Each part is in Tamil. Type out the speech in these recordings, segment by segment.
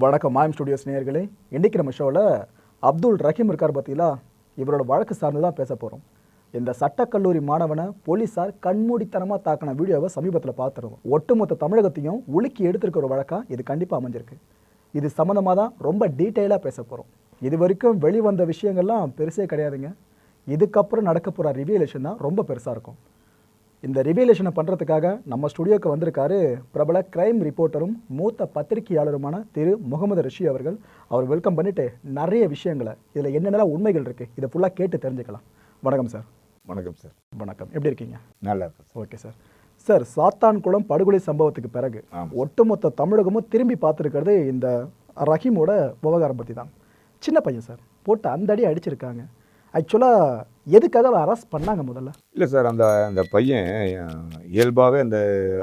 வணக்கம் மாயம் ஸ்டுடியோஸ் நேயர்களே. இன்றைக்கி நம்ம ஷோவில் அப்துல் ரஹீம் இருக்கார் பார்த்தீங்களா, இவரோட வழக்கு சார்ந்து தான் பேச போகிறோம். இந்த சட்டக்கல்லூரி மாணவனை போலீஸார் கண்மூடித்தனமாக தாக்கின வீடியோவை சமீபத்தில் பார்த்துருவோம். ஒட்டுமொத்த தமிழகத்தையும் உலுக்கி எடுத்திருக்கிற வழக்காக இது கண்டிப்பாக அமைஞ்சிருக்கு. இது சம்மந்தமாக தான் ரொம்ப டீட்டெயிலாக பேச போகிறோம். இது வரைக்கும் வெளிவந்த விஷயங்கள்லாம் பெருசே கிடையாதுங்க. இதுக்கப்புறம் நடக்க போகிற ரிவியலேஷன் தான் ரொம்ப பெருசாக இருக்கும். இந்த ரிவியலேஷனை பண்ணுறதுக்காக நம்ம ஸ்டுடியோக்கு வந்திருக்காரு பிரபல கிரைம் ரிப்போர்ட்டரும் மூத்த பத்திரிகையாளருமான திரு முகமது ரஷி அவர்கள். அவர் வெல்கம் பண்ணிவிட்டு நிறைய விஷயங்களை இதில் என்னென்னலாம் உண்மைகள் இருக்குது இதை ஃபுல்லாக கேட்டு தெரிஞ்சுக்கலாம். வணக்கம் சார். வணக்கம் சார். வணக்கம், எப்படி இருக்கீங்க? நல்லா இருக்கு. Okay sir. சார், சாத்தான்குளம் படுகொலை சம்பவத்துக்கு பிறகு ஒட்டுமொத்த தமிழகமும் திரும்பி பார்த்துருக்கிறது இந்த ரஹீமோட விவகாரம் பற்றி தான். சின்ன பையன் சார், போட்டு அந்த அடி அடிச்சிருக்காங்க. ஆக்சுவலாக எதுக்காக அரெஸ்ட் பண்ணாங்க முதல்ல? இல்லை சார், அந்த பையன் இயல்பாகவே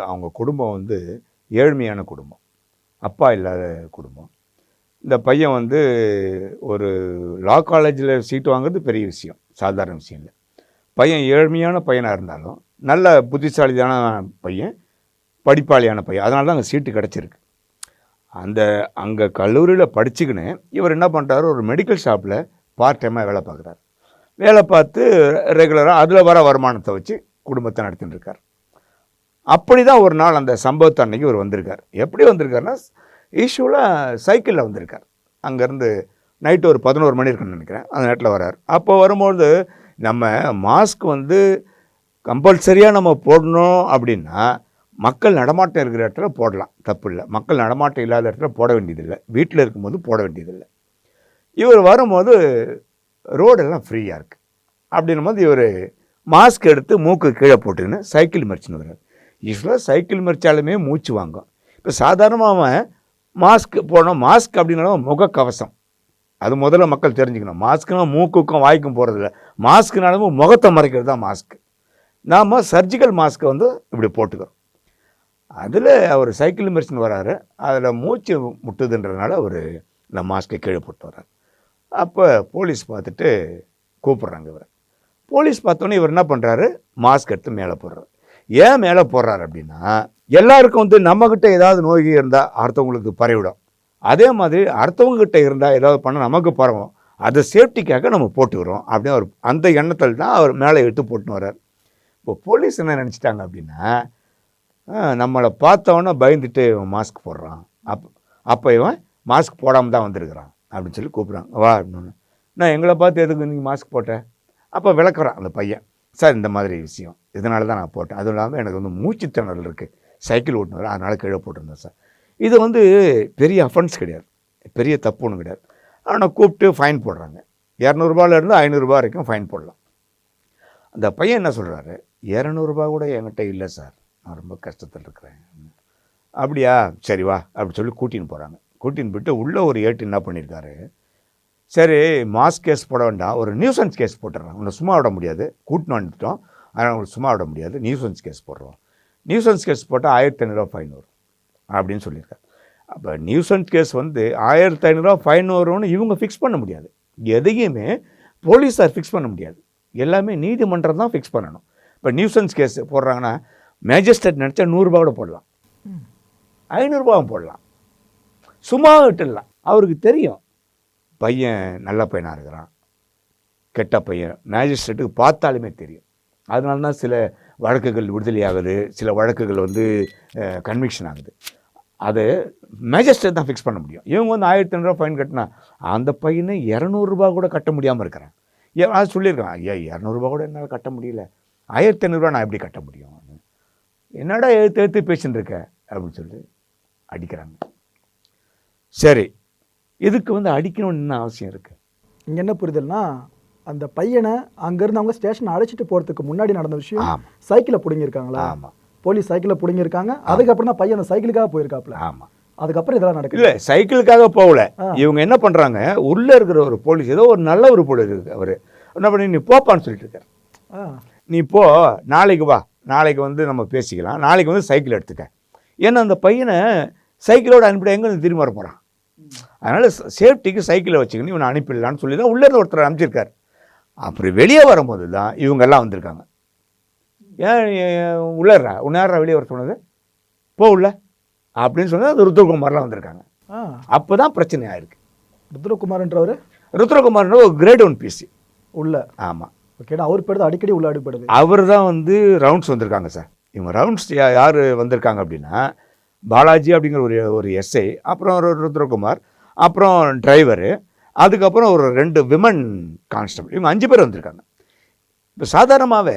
அவங்க குடும்பம் ஏழ்மையான குடும்பம், அப்பா இல்லாத குடும்பம். இந்த பையன் ஒரு லா காலேஜில் சீட்டு வாங்குறது பெரிய விஷயம், சாதாரண விஷயம் இல்லை. பையன் ஏழ்மையான பையனாக இருந்தாலும் நல்ல புத்திசாலியான பையன், படிப்பாளியான பையன். அதனால தான் அங்கே சீட்டு கிடச்சிருக்கு. அங்கே கல்லூரியில் படிச்சுக்கின்னு இவர் என்ன பண்ணுறாரு, ஒரு மெடிக்கல் ஷாப்பில் பார்ட் டைமாக வேலை பார்க்குறாரு. வேலை பார்த்து ரெகுலராக அதில் வர வருமானத்தை வச்சு குடும்பத்தை நடத்தின்னு இருக்கார். அப்படி தான் ஒரு நாள் அந்த சம்பவத்தை அன்னைக்கு இவர் வந்திருக்கார். எப்படி வந்திருக்காருன்னா, யூஷுவலாக சைக்கிளில் வந்திருக்கார். அங்கேருந்து நைட்டு ஒரு 11 மணி இருக்குன்னு நினைக்கிறேன், அந்த நேரத்தில் வர்றார். அப்போ வரும்போது நம்ம மாஸ்க் கம்பல்சரியாக நம்ம போடணும் அப்படின்னா மக்கள் நடமாட்டம் இருக்கிற இடத்துல போடலாம், தப்பு இல்லை. மக்கள் நடமாட்டம் இல்லாத இடத்துல போட வேண்டியதில்லை, வீட்டில் இருக்கும்போது போட வேண்டியதில்லை. இவர் வரும்போது ரோடெல்லாம் ஃப்ரீயாக இருக்குது. அப்படின்னும் போது இவர் மாஸ்க் எடுத்து மூக்கு கீழே போட்டுன்னு சைக்கிள் மறிச்சுன்னு வர்றார். யூஸ்வலாக சைக்கிள் மறிச்சாலுமே மூச்சு வாங்கும். இப்போ சாதாரணமாக மாஸ்க் போடணும். மாஸ்க் அப்படின்னாலும் முகக்கவசம், அது முதல்ல மக்கள் தெரிஞ்சுக்கணும். மாஸ்க்குனா மூக்குக்கும் வாய்க்கும் போகிறதில்ல, மாஸ்க்குனாலும் முகத்தை மறைக்கிறது தான் மாஸ்க். நாம் சர்ஜிக்கல் மாஸ்க்கை இப்படி போட்டுக்கிறோம். அதில் அவர் சைக்கிள் மறிச்சுன்னு வர்றாரு. அதில் மூச்சு முட்டுதுன்றதுனால அவர் இந்த மாஸ்க்கை கீழே போட்டு வர்றார். அப்போ போலீஸ் பார்த்துட்டு கூப்பிட்றாங்க இவர். போலீஸ் பார்த்தோன்னே இவர் என்ன பண்ணுறாரு, மாஸ்க் எடுத்து மேலே போடுறாரு. ஏன் மேலே போடுறாரு அப்படின்னா, எல்லாருக்கும் நம்மக்கிட்ட ஏதாவது நோய் இருந்தால் அடுத்தவங்களுக்கு பரவிடும். அதே மாதிரி அடுத்தவங்ககிட்ட இருந்தால் ஏதாவது பண்ண நமக்கு பரவும். அதை சேஃப்டிக்காக நம்ம போட்டுக்கிறோம் அப்படின்னு அவர் அந்த எண்ணத்தில் தான் அவர் மேலே எடுத்து போட்டுன்னு வர்றார். இப்போ போலீஸ் என்ன நினச்சிட்டாங்க அப்படின்னா, நம்மளை பார்த்தவொன்னே பயந்துட்டு இவன் மாஸ்க் போடுறான், அப்போ இவன் மாஸ்க் போடாமல் தான் வந்திருக்கிறான் அப்படின்னு சொல்லி கூப்பிட்றாங்க. வா அப்படின்னு. நான் எங்களை பார்த்து எதுக்கு நீங்கள் மாஸ்க் போட்டேன்? அப்போ விளக்குறான் அந்த பையன். சார், இந்த மாதிரி விஷயம், இதனால தான் நான் போட்டேன். அதுவும் இல்லாமல் எனக்கு மூச்சு திணறல் இருக்குது, சைக்கிள் ஓட்டுனவர், அதனால் கீழே போட்டிருந்தேன் சார். இது பெரிய அஃபென்ஸ் கிடையாது, பெரிய தப்பு ஒன்றும் கிடையாது. ஆனால் கூப்பிட்டு ஃபைன் போடுறாங்க. 200 ரூபாயிலேருந்து 500 ரூபா வரைக்கும் ஃபைன் போடலாம். அந்த பையன் என்ன சொல்கிறாரு, 200 ரூபா கூட என்கிட்ட இல்லை சார், நான் ரொம்ப கஷ்டத்தில் இருக்கிறேன். அப்படியா, சரி வா அப்படி சொல்லி கூட்டின்னு போகிறாங்க. கூட்டின்னு போய்ட்டு உள்ளே ஒரு ஏட்டு என்ன பண்ணியிருக்காரு, சரி மாஸ்க் கேஸ் போட வேண்டாம், ஒரு நியூசன்ஸ் கேஸ் போட்டுடுறாங்க. உன்னை சும்மா விட முடியாது, கூட்டின்னு வந்துட்டோம், அதனால் உங்களுக்கு சும்மா விட முடியாது, நியூசன்ஸ் கேஸ் போடுறோம். நியூசன்ஸ் கேஸ் போட்டால் 1500 ரூபா ஃபைன் வரும் அப்படின்னு சொல்லியிருக்காரு. அப்போ நியூசன்ஸ் கேஸ் 1500 ரூபா ஃபைன் வரும்னு இவங்க ஃபிக்ஸ் பண்ண முடியாது. எதையுமே போலீஸார் ஃபிக்ஸ் பண்ண முடியாது, எல்லாமே நீதிமன்றம் தான் ஃபிக்ஸ் பண்ணணும். இப்போ நியூசன்ஸ் கேஸ் போடுறாங்கன்னா மேஜிஸ்ட்ரேட் நினச்சா 100 ரூபா கூட போடலாம், 500 ரூபாவும் போடலாம், சும்மா விட்டுடலாம். அவருக்கு தெரியும் பையன் நல்ல பையனாக இருக்கிறான், கெட்ட பையன் மேஜிஸ்ட்ரேட்டுக்கு பார்த்தாலுமே தெரியும். அதனால தான் சில வழக்குகள் விடுதலை ஆகுது, சில வழக்குகள் கன்விக்ஷன் ஆகுது. அது மேஜிஸ்ட்ரேட் தான் ஃபிக்ஸ் பண்ண முடியும். இவங்க 1500 ரூபா ஃபைன் கட்டினா அந்த பையனை 200 ரூபா கூட கட்ட முடியாமல் இருக்கிறான். அது சொல்லியிருக்கான், ஐயா 200 ரூபா கூட என்னால் கட்ட முடியல, 1500 ரூபா நான் எப்படி கட்ட முடியும், என்னடா எழுத்து பேசின்னு இருக்க அப்படின்னு சொல்லி அடிக்கிறாங்க. சரி, இதுக்கு அடிக்கணும்னு என்ன அவசியம் இருக்குது? இங்கே என்ன புரிதல்னா, அந்த பையனை அங்கேருந்து அவங்க ஸ்டேஷன் அழைச்சிட்டு போகிறதுக்கு முன்னாடி நடந்த விஷயம், சைக்கிளை பிடுங்கியிருக்காங்களா? ஆமாம், போலீஸ் சைக்கிளை பிடுங்கியிருக்காங்க. அதுக்கப்புறம் தான் பையன் சைக்கிளுக்காக போயிருக்காப்புல. ஆமாம், அதுக்கப்புறம் இதெல்லாம் நடக்குது. இல்லை, சைக்கிளுக்காக போகல. இவங்க என்ன பண்ணுறாங்க, உள்ளே இருக்கிற ஒரு போலீஸ், ஏதோ ஒரு நல்ல ஒரு போலீஸ் இருக்குது, அவர் என்ன பண்ணி நீ போப்பான்னு சொல்லிட்டு இருக்கார். நீ போ, நாளைக்கு வா, நாளைக்கு நம்ம பேசிக்கலாம், நாளைக்கு சைக்கிள் எடுத்துக்க. ஏன்னா அந்த பையனை சைக்கிளோடு அனுப்பிட எங்கே திரும்பி வர போகிறான். அதனால் சேஃப்டிக்கு சைக்கிளை வச்சுக்கணும், இவனை அனுப்பிடலான்னு சொல்லி தான் உள்ளே ஒருத்தர் அனுப்பிச்சிருக்கார். அப்புறம் வெளியே வரும்போது தான் இவங்கெல்லாம் வந்திருக்காங்க. ஏன் உள்ளறா உன்னாரா வெளியே வர சொன்னது, போ உள்ள அப்படின்னு சொன்னால் அது ருத்ரகுமார்லாம் வந்திருக்காங்க. அப்போ தான் பிரச்சனை ஆயிருக்கு. ருத்ரகுமார்ன்றவர் ருத்ரகுமார்ன்ற ஒரு கிரேட் 1 பிசி உள்ள. ஆமாம், ஓகே, அவர் பேர் அடிக்கடி உள்ள அடிப்படுது. அவர் தான் வந்து ரவுண்ட்ஸ் வந்திருக்காங்க சார். இவங்க ரவுண்ட்ஸ் யார் வந்திருக்காங்க அப்படின்னா, பாலாஜி அப்படிங்கிற ஒரு எஸ்ஐ, அப்புறம் ஒரு ருத்ரகுமார், அப்புறம் டிரைவரு, அதுக்கப்புறம் ஒரு 2 விமன் கான்ஸ்டபிள், இவங்க 5 பேர் வந்திருக்காங்க. இப்போ சாதாரணமாகவே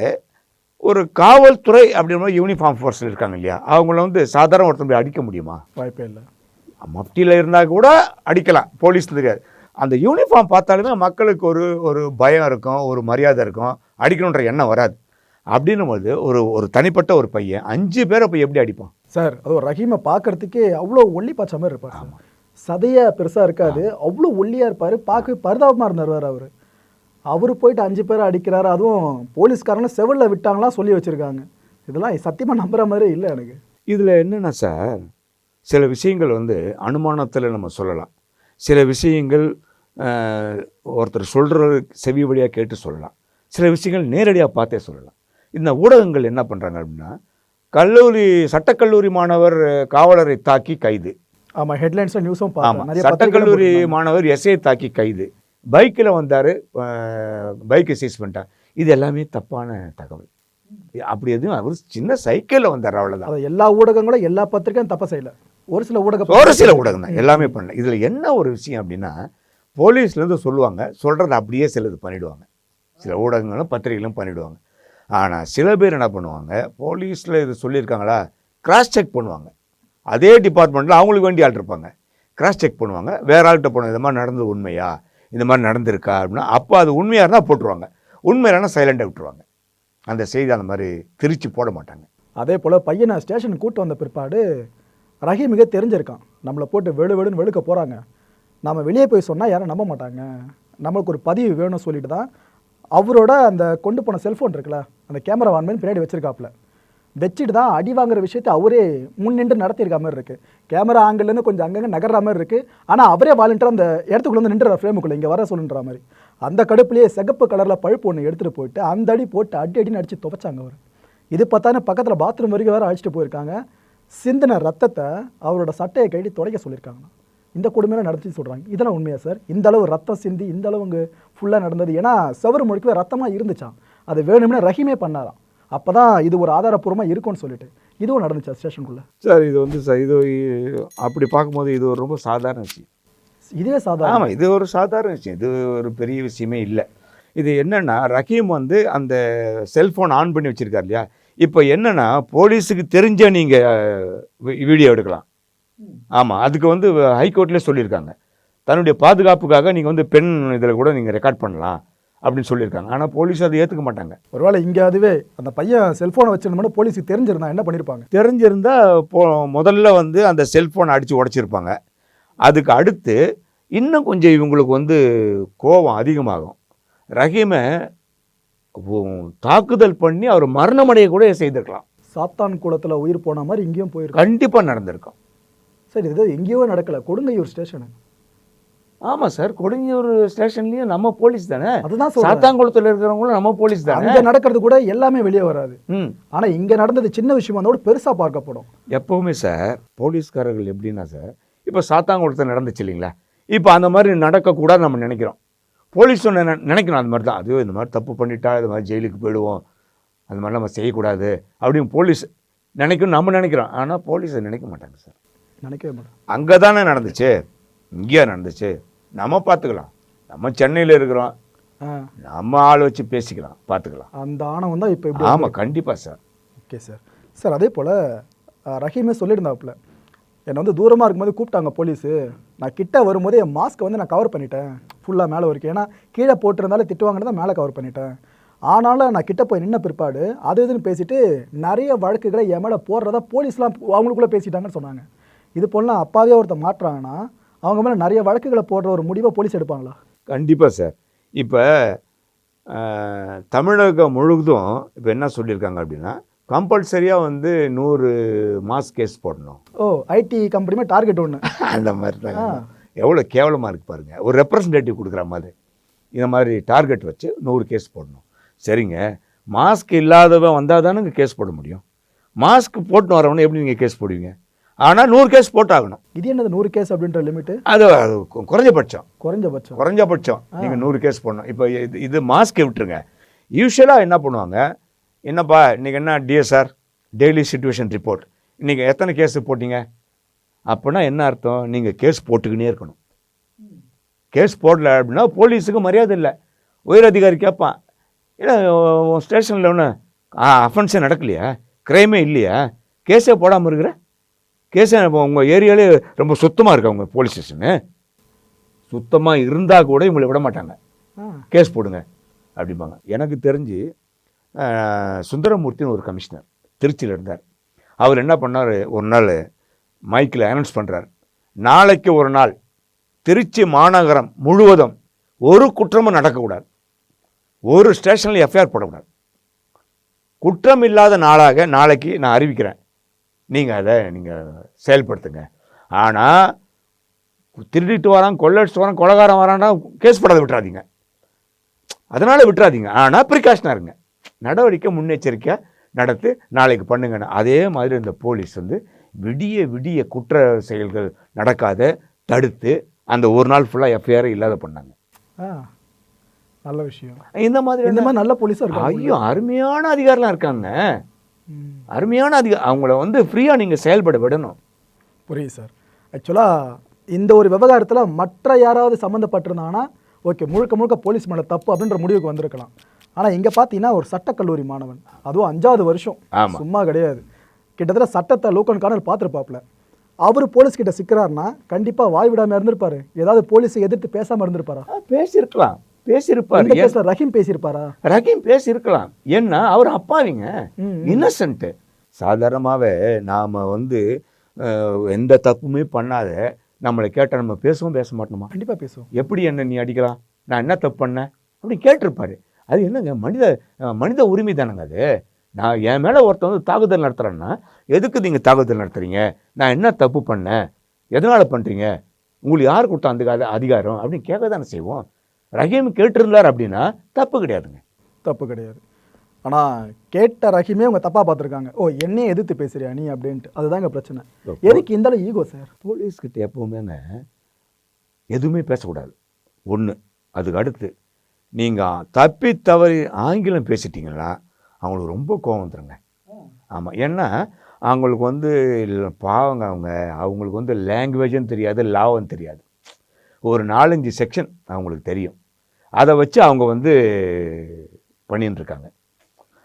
ஒரு காவல்துறை அப்படின்ற யூனிஃபார்ம் ஃபோர்ஸில் இருக்காங்க இல்லையா, அவங்கள வந்து சாதாரண ஒருத்தர் போய் அடிக்க முடியுமா? வாய்ப்பே இல்லை. மப்டியில் இருந்தால் கூட அடிக்கலாம், போலீஸ் தெரியாது. அந்த யூனிஃபார்ம் பார்த்தாலுமே மக்களுக்கு ஒரு பயம் இருக்கும், ஒரு மரியாதை இருக்கும், அடிக்கணுன்ற எண்ணம் வராது. அப்படின்னும் போது ஒரு தனிப்பட்ட ஒரு பையன் 5 பேரை போய் எப்படி அடிப்பான் சார்? அது ஒரு ரஹீமை பார்க்கறதுக்கே அவ்வளோ ஒல்லி பாய்ச்ச மாதிரி இருப்பார். ஆமாம், சதையாக பெருசாக இருக்காது, அவ்வளோ ஒல்லியாக இருப்பார், பார்க்க பரிதாபமாக இருந்தார் அவர். அவர் போயிட்டு 5 பேரை அடிக்கிறாரு, அதுவும் போலீஸ்காரங்க செவிலில் விட்டாங்களாம் சொல்லி வச்சுருக்காங்க. இதெல்லாம் சத்தியமாக நம்புகிற மாதிரி இல்லை எனக்கு. இதில் என்னென்னா சார், சில விஷயங்கள் வந்து அனுமானத்தில் நம்ம சொல்லலாம், சில விஷயங்கள் ஒருத்தர் சொல்கிற செவி வழியாக கேட்டு சொல்லலாம், சில விஷயங்கள் நேரடியாக பார்த்தே சொல்லலாம். இந்த ஊடகங்கள் என்ன பண்ணுறாங்க அப்படின்னா, சட்டக்கல்லூரி மாணவர் காவலரை தாக்கி கைது. ஆமாம், ஹெட்லைன்ஸும் நியூஸும் ஆமாம், சட்டக்கல்லூரி மாணவர் எஸ்ஐ தாக்கி கைது, பைக்கில் வந்தார், பைக்கை சீஸ் பண்ணிட்டார். இது எல்லாமே தப்பான தகவல். அப்படி எதுவும் அவர் சின்ன சைக்கிளில் வந்தார், அவ்வளோதான். எல்லா ஊடகங்களும் எல்லா பத்திரிக்கையும் தப்ப செய்யலை, ஒரு சில ஊடகம் தான் எல்லாமே பண்ணல. இதில் என்ன ஒரு விஷயம் அப்படின்னா, போலீஸ்லேருந்து சொல்லுவாங்க, சொல்கிறத அப்படியே சிலது பண்ணிவிடுவாங்க, சில ஊடகங்களும் பத்திரிகைகளும் பண்ணிவிடுவாங்க. ஆனால் சில பேர் என்ன பண்ணுவாங்க, போலீஸில் இது சொல்லியிருக்காங்களா கிராஸ் செக் பண்ணுவாங்க. அதே டிபார்ட்மெண்ட்டில் அவங்களுக்கு வேண்டிய ஆள் இருப்பாங்க, கிராஸ் செக் பண்ணுவாங்க, வேறு ஆள்கிட்ட போனோம், இந்த மாதிரி நடந்தது உண்மையா, இந்த மாதிரி நடந்திருக்கா அப்படின்னா, அப்போ அது உண்மையாக இருந்தால் போட்டுருவாங்க, உண்மை இல்லைன்னா சைலண்டாக விட்டுருவாங்க. அந்த செய்தி அந்த மாதிரி திரிச்சு போட மாட்டாங்க. அதே போல் பையனை ஸ்டேஷனுக்கு கூப்பிட்டு வந்த பிற்பாடு ரஹீமுக்கே தெரிஞ்சிருக்கான், நம்மளை போட்டு வெளுன்னு வெளுக்க போகிறாங்க, நம்ம வெளியே போய் சொன்னால் யாரும் நம்ப மாட்டாங்க, நம்மளுக்கு ஒரு பதிவு வேணும்னு சொல்லிட்டு தான் அவரோட அந்த கொண்டு போன செல்ஃபோன் இருக்குல்ல, அந்த கேமரா வான்மேன் பின்னாடி வச்சிருக்காப்புல, வச்சுட்டு தான் அடி வாங்குற விஷயத்தை அவரே முன்னின்று நடத்தியிருக்க மாதிரி இருக்குது. கேமரா ஆங்கிள்லேருந்து கொஞ்சம் அங்கங்கே நகர்ற மாதிரி இருக்குது, ஆனால் அவரே வாலண்டியர் அந்த இடத்துக்குள்ள வந்து நின்றுற ஃப்ரேமுக்குள்ளே இங்கே வர சொல்லுன்ற மாதிரி. அந்த கடுப்புலேயே சிகப்பு கலரில் பழுப்பு ஒன்று எடுத்துகிட்டு போயிட்டு அந்த அடி போட்டு அடின்னு அடித்து துவைச்சாங்க அவர். இது பார்த்தானே பக்கத்தில் பாத்ரூம் வரைக்கும் வேறு அழைச்சிட்டு போயிருக்காங்க. சிந்தின ரத்தத்தை அவரோட சட்டையை கைடி துடைக்க சொல்லியிருக்காங்க. இந்த கொடுமையில நடந்துச்சு சொல்கிறாங்க. இதெல்லாம் உண்மையா சார்? இந்த அளவு ரத்தம் சிந்தி இந்த அளவு அங்கே ஃபுல்லாக நடந்தது? ஏன்னா செவரு முழுக்கவே ரத்தமாக இருந்துச்சான், அது வேணும்னே ரஹீமே பண்ணாராம். அப்போ தான் இது ஒரு ஆதாரப்பூர்வமாக இருக்கும்னு சொல்லிட்டு இதுவும் நடந்துச்சா ஸ்டேஷனுக்குள்ளே? சார் இது வந்து சார் இது அப்படி பார்க்கும்போது இது ஒரு ரொம்ப சாதாரண விஷயம். இதுவே சாதாரண? ஆமாம், இது ஒரு சாதாரண விஷயம், இது ஒரு பெரிய விஷயமே இல்லை. இது என்னென்னா, ரஹீம் வந்து அந்த செல்ஃபோன் ஆன் பண்ணி வச்சுருக்கார் இல்லையா, இப்போ என்னென்னா போலீஸுக்கு தெரிஞ்ச நீங்கள் வீடியோ எடுக்கலாம். ஆமாம், அதுக்கு வந்து ஹைகோர்ட்லேயே சொல்லியிருக்காங்க, தன்னுடைய பாதுகாப்புக்காக நீங்கள் வந்து பெண் இதில் கூட நீங்கள் ரெக்கார்ட் பண்ணலாம் அப்படின்னு சொல்லியிருக்காங்க. ஆனால் போலீஸ் அதை ஏற்றுக்க மாட்டாங்க. ஒருவேளை இங்கே அதுவே அந்த பையன் செல்ஃபோனை வச்சிருந்தோம்னா போலீஸுக்கு தெரிஞ்சிருந்தா என்ன பண்ணியிருப்பாங்க? தெரிஞ்சிருந்தால் முதல்ல வந்து அந்த செல்ஃபோனை அடித்து உடச்சிருப்பாங்க. அதுக்கு அடுத்து இன்னும் கொஞ்சம் இவங்களுக்கு வந்து கோபம் அதிகமாகும். ரஹீமை தாக்குதல் பண்ணி அவர் மரணமடைய கூட செய்திருக்கலாம். சாத்தான் கூடத்தில் உயிர் போன மாதிரி இங்கேயும் போயிருக்கு. கண்டிப்பாக நடந்திருக்கும். சார் இது எங்கேயோ நடக்கலை, கொடுங்கையூர் ஸ்டேஷனு. ஆமாம் சார், கொடுங்கையூர் ஸ்டேஷன்லேயும் நம்ம போலீஸ் தானே. அதுதான் சாத்தான்குளத்தில் இருக்கிறவங்களும் நம்ம போலீஸ் தானே. அங்கே நடக்கிறது கூட எல்லாமே வெளியே வராது. ஆனால் இங்கே நடந்தது சின்ன விஷயமா அதோட பெருசாக பார்க்கப்படும். எப்போவுமே சார் போலீஸ்காரர்கள் எப்படின்னா சார், இப்போ சாத்தான்குளத்தில் நடந்துச்சு இல்லைங்களா, இப்போ அந்த மாதிரி நடக்கக்கூடாது நம்ம நினைக்கிறோம். போலீஸ் ஒன்று நினைக்கணும் அந்த மாதிரி தான், அதுவும் இந்த மாதிரி தப்பு பண்ணிட்டா இது மாதிரி ஜெயிலுக்கு போயிடுவோம், அந்த மாதிரி நம்ம செய்யக்கூடாது அப்படின்னு போலீஸ் நினைக்கணும், நம்ம நினைக்கிறோம். ஆனால் போலீஸை நினைக்க மாட்டாங்க சார், நினைக்கவே மாட்டாங்க. அங்கே தானே நடந்துச்சு, இங்கேயா நடந்துச்சு, நம்ம பார்த்துக்கலாம், நம்ம சென்னையில் இருக்கிறோம், நம்ம ஆள் வச்சு பேசிக்கலாம், பார்த்துக்கலாம். அந்த ஆணவம் தான் இப்போ. ஆமாம், கண்டிப்பாக சார். Okay sir. சார் அதே போல் ரஹீமே சொல்லியிருந்தாப்புல, என்னை வந்து தூரமாக இருக்கும்போது கூப்பிட்டாங்க போலீஸு, நான் கிட்ட வரும்போது என் மாஸ்க்கை வந்து நான் கவர் பண்ணிட்டேன் ஃபுல்லாக மேலே வரைக்கும், ஏன்னா கீழே போட்டிருந்தாலும் திட்டுவாங்கன்னு தான் மேலே கவர் பண்ணிட்டேன். ஆனாலும் நான் கிட்ட போய் நின்ன பிற்பாடு அது இதுன்னு பேசிட்டு நிறைய வழக்குகளை என் மேலே போடுறதா போலீஸ்லாம் அவங்களுக்குள்ளே பேசிட்டாங்கன்னு சொன்னாங்க. இது போலாம் அப்பாவே ஒருத்தர் மாட்டுறாங்கன்னா அவங்க மேலே நிறைய வழக்குகளை போடுற ஒரு முடிவை போலீஸ் எடுப்பாங்களா? கண்டிப்பாக சார். இப்போ தமிழகம் முழுவதும் இப்போ என்ன சொல்லியிருக்காங்க அப்படின்னா, கம்பல்சரியாக வந்து 100 மாஸ் கேஸ் போடணும். ஐடி கம்பெனியுமே டார்கெட் ஒன்று அந்த மாதிரி தான். எவ்வளோ கேவலமாக இருக்குது பாருங்கள், ஒரு ரெப்ரசன்டேட்டிவ் கொடுக்குற மாதிரி இந்த மாதிரி டார்கெட் வச்சு 100 கேஸ் போடணும். சரிங்க, மாஸ்க் இல்லாதவன் வந்தால் தானே கேஸ் போட முடியும். மாஸ்க் போட்டு வரவனே எப்படி நீங்கள் கேஸ் போடுவீங்க? ஆனால் 100 கேஸ் போட்டாகணும். இது என்னது 100 கேஸ் அப்படின்ற லிமிட்டு? அது குறைஞ்சபட்சம் குறைஞ்சபட்சம் நீங்கள் 100 கேஸ் போடணும். இப்போ இது மாஸ்க்கை விட்டுருங்க. யூஸ்வலாக என்ன பண்ணுவாங்க, என்னப்பா இன்றைக்கி என்ன டிஎஸ்ஆர் டெய்லி சிச்சுவேஷன் ரிப்போர்ட், இன்றைக்கி எத்தனை கேஸ் போட்டிங்க அப்படின்னா என்ன அர்த்தம்? நீங்கள் கேஸ் போட்டுக்கினே இருக்கணும். கேஸ் போடல அப்படின்னா போலீஸுக்கு மரியாதை இல்லை. உயர் அதிகாரி கேட்பான், ஏன்னா ஸ்டேஷனில் ஒன்று அஃபென்ஸே நடக்கலையா, க்ரைமே இல்லையா, கேஸே போடாமல் இருக்கிற, கேஸே உங்கள் ஏரியாலே ரொம்ப சுத்தமாக இருக்கா உங்கள் போலீஸ் ஸ்டேஷனு, சுத்தமாக இருந்தால் கூட இவங்களை விட மாட்டாங்க, கேஸ் போடுங்க அப்படிம்பாங்க. எனக்கு தெரிஞ்சு சுந்தரமூர்த்தின்னு ஒரு கமிஷனர் திருச்சியில் இருந்தார். அவர் என்ன பண்ணார், ஒரு நாள் மைக்கில் அனௌன்ஸ் பண்ணுறார், நாளைக்கு ஒரு நாள் திருச்சி மாநகரம் முழுவதும் ஒரு குற்றமும் நடக்கக்கூடாது, ஒரு ஸ்டேஷனில் எஃப்ஐஆர் போடக்கூடாது, குற்றம் இல்லாத நாளாக நாளைக்கு நான் அறிவிக்கிறேன், நீங்கள் அதை நீங்கள் செயல்படுத்துங்க. ஆனால் திருடிட்டு வரான், கொள்ளடிச்சு வரான், கொலைகாரம் வரான்னா கேஸ் போடாத விட்டுறாதீங்க, அதனால் விட்டுறாதீங்க. ஆனால் ப்ரிகாஷனாக இருங்க, நடவடிக்கை முன்னெச்சரிக்கையாக நடத்து, நாளைக்கு பண்ணுங்கன்னு. அதே மாதிரி இந்த போலீஸ் வந்து விடிய விடிய குற்ற செயல்கள் நடக்காத தடுத்து அந்த ஒரு நாள் ஃபுல்லாக எஃப்ஐஆர் இல்லாத பண்ணாங்க. நல்ல விஷயம். இந்த மாதிரி நல்ல போலீஸாக இருக்காங்க. ஐயோ, அருமையான அதிகாரிலாம் இருக்காங்க, அருமையான அவங்கள வந்து ஃப்ரீயாக நீங்கள் செயல்பட விடணும். புரியுது சார். ஆக்சுவலாக இந்த ஒரு விவகாரத்தில் மற்ற யாராவது சம்மந்தப்பட்டிருந்தாங்கன்னா ஓகே, முழுக்க முழுக்க போலீஸ் மேலே தப்பு அப்படின்ற முடிவுக்கு வந்திருக்கலாம். ஆனால் இங்கே பார்த்தீங்கன்னா ஒரு சட்டக்கல்லூரி மாணவன், அதுவும் 5வது வருஷம், சும்மா கிடையாது, கிட்டத்தட்ட சட்டத்தை லோக்கல் கார்னர் பார்த்துருப்பாப்புல. அவர் போலீஸ் கிட்ட சிக்கிறாருன்னா கண்டிப்பாக வாய் விடாமல் இருந்திருப்பாரு, ஏதாவது போலீஸை எதிர்த்து பேசாமல் இருந்திருப்பாரா? பேசியிருக்கலாம், பேசியிருப்பார். ரஹீம் பேசியிருப்பாரா? ரஹீம் பேசியிருக்கலாம். ஏன்னா அவர் அப்பாவிங்க, இன்னசென்ட்டு. சாதாரணமாகவே நாம் வந்து எந்த தப்புமே பண்ணாத நம்மளை கேட்டால் நம்ம பேசவும் பேச மாட்டோமா? கண்டிப்பாக பேசுவோம். எப்படி என்ன நீ அடிக்கலாம், நான் என்ன தப்பு பண்ணேன் அப்படி கேட்டிருப்பாரு. அது என்னங்க மனித உரிமை தானங்க அது. நான் என் மேலே ஒருத்தர் வந்து தாக்குதல் நடத்துகிறேன்னா எதுக்கு நீங்கள் தாக்குதல் நடத்துகிறீங்க, நான் என்ன தப்பு பண்ணேன், எதனால் பண்ணுறீங்க, உங்களுக்கு யார் கொடுத்தா அந்த அதிகாரம் அப்படின்னு கேட்க தானே செய்வோம். ரஹீம் கேட்டிருந்தார் அப்படின்னா தப்பு கிடையாதுங்க, தப்பு கிடையாது. ஆனால் கேட்ட ரஹீமே அவங்க தப்பாக பார்த்துருக்காங்க. ஓ, என்னையே எதிர்த்து பேசுறியா நீ அப்படின்ட்டு. அதுதாங்க பிரச்சனை. எதுக்கு இந்த ஈகோ சார்? போலீஸ்கிட்ட எப்பவுமேங்க எதுவுமே பேசக்கூடாது ஒன்று. அதுக்கு அடுத்து நீங்கள் தப்பி தவறி ஆங்கிலம் பேசிட்டீங்கன்னா அவங்களுக்கு ரொம்ப கோவம் வந்துடுங்க. ஆமாம், ஏன்னா அவங்களுக்கு வந்து பாவங்க, அவங்களுக்கு வந்து லாங்குவேஜும் தெரியாது, லாவும் தெரியாது. ஒரு 4-5 செக்ஷன் அவங்களுக்கு தெரியும், அதை வச்சு அவங்க வந்து பண்ணின்னு இருக்காங்க.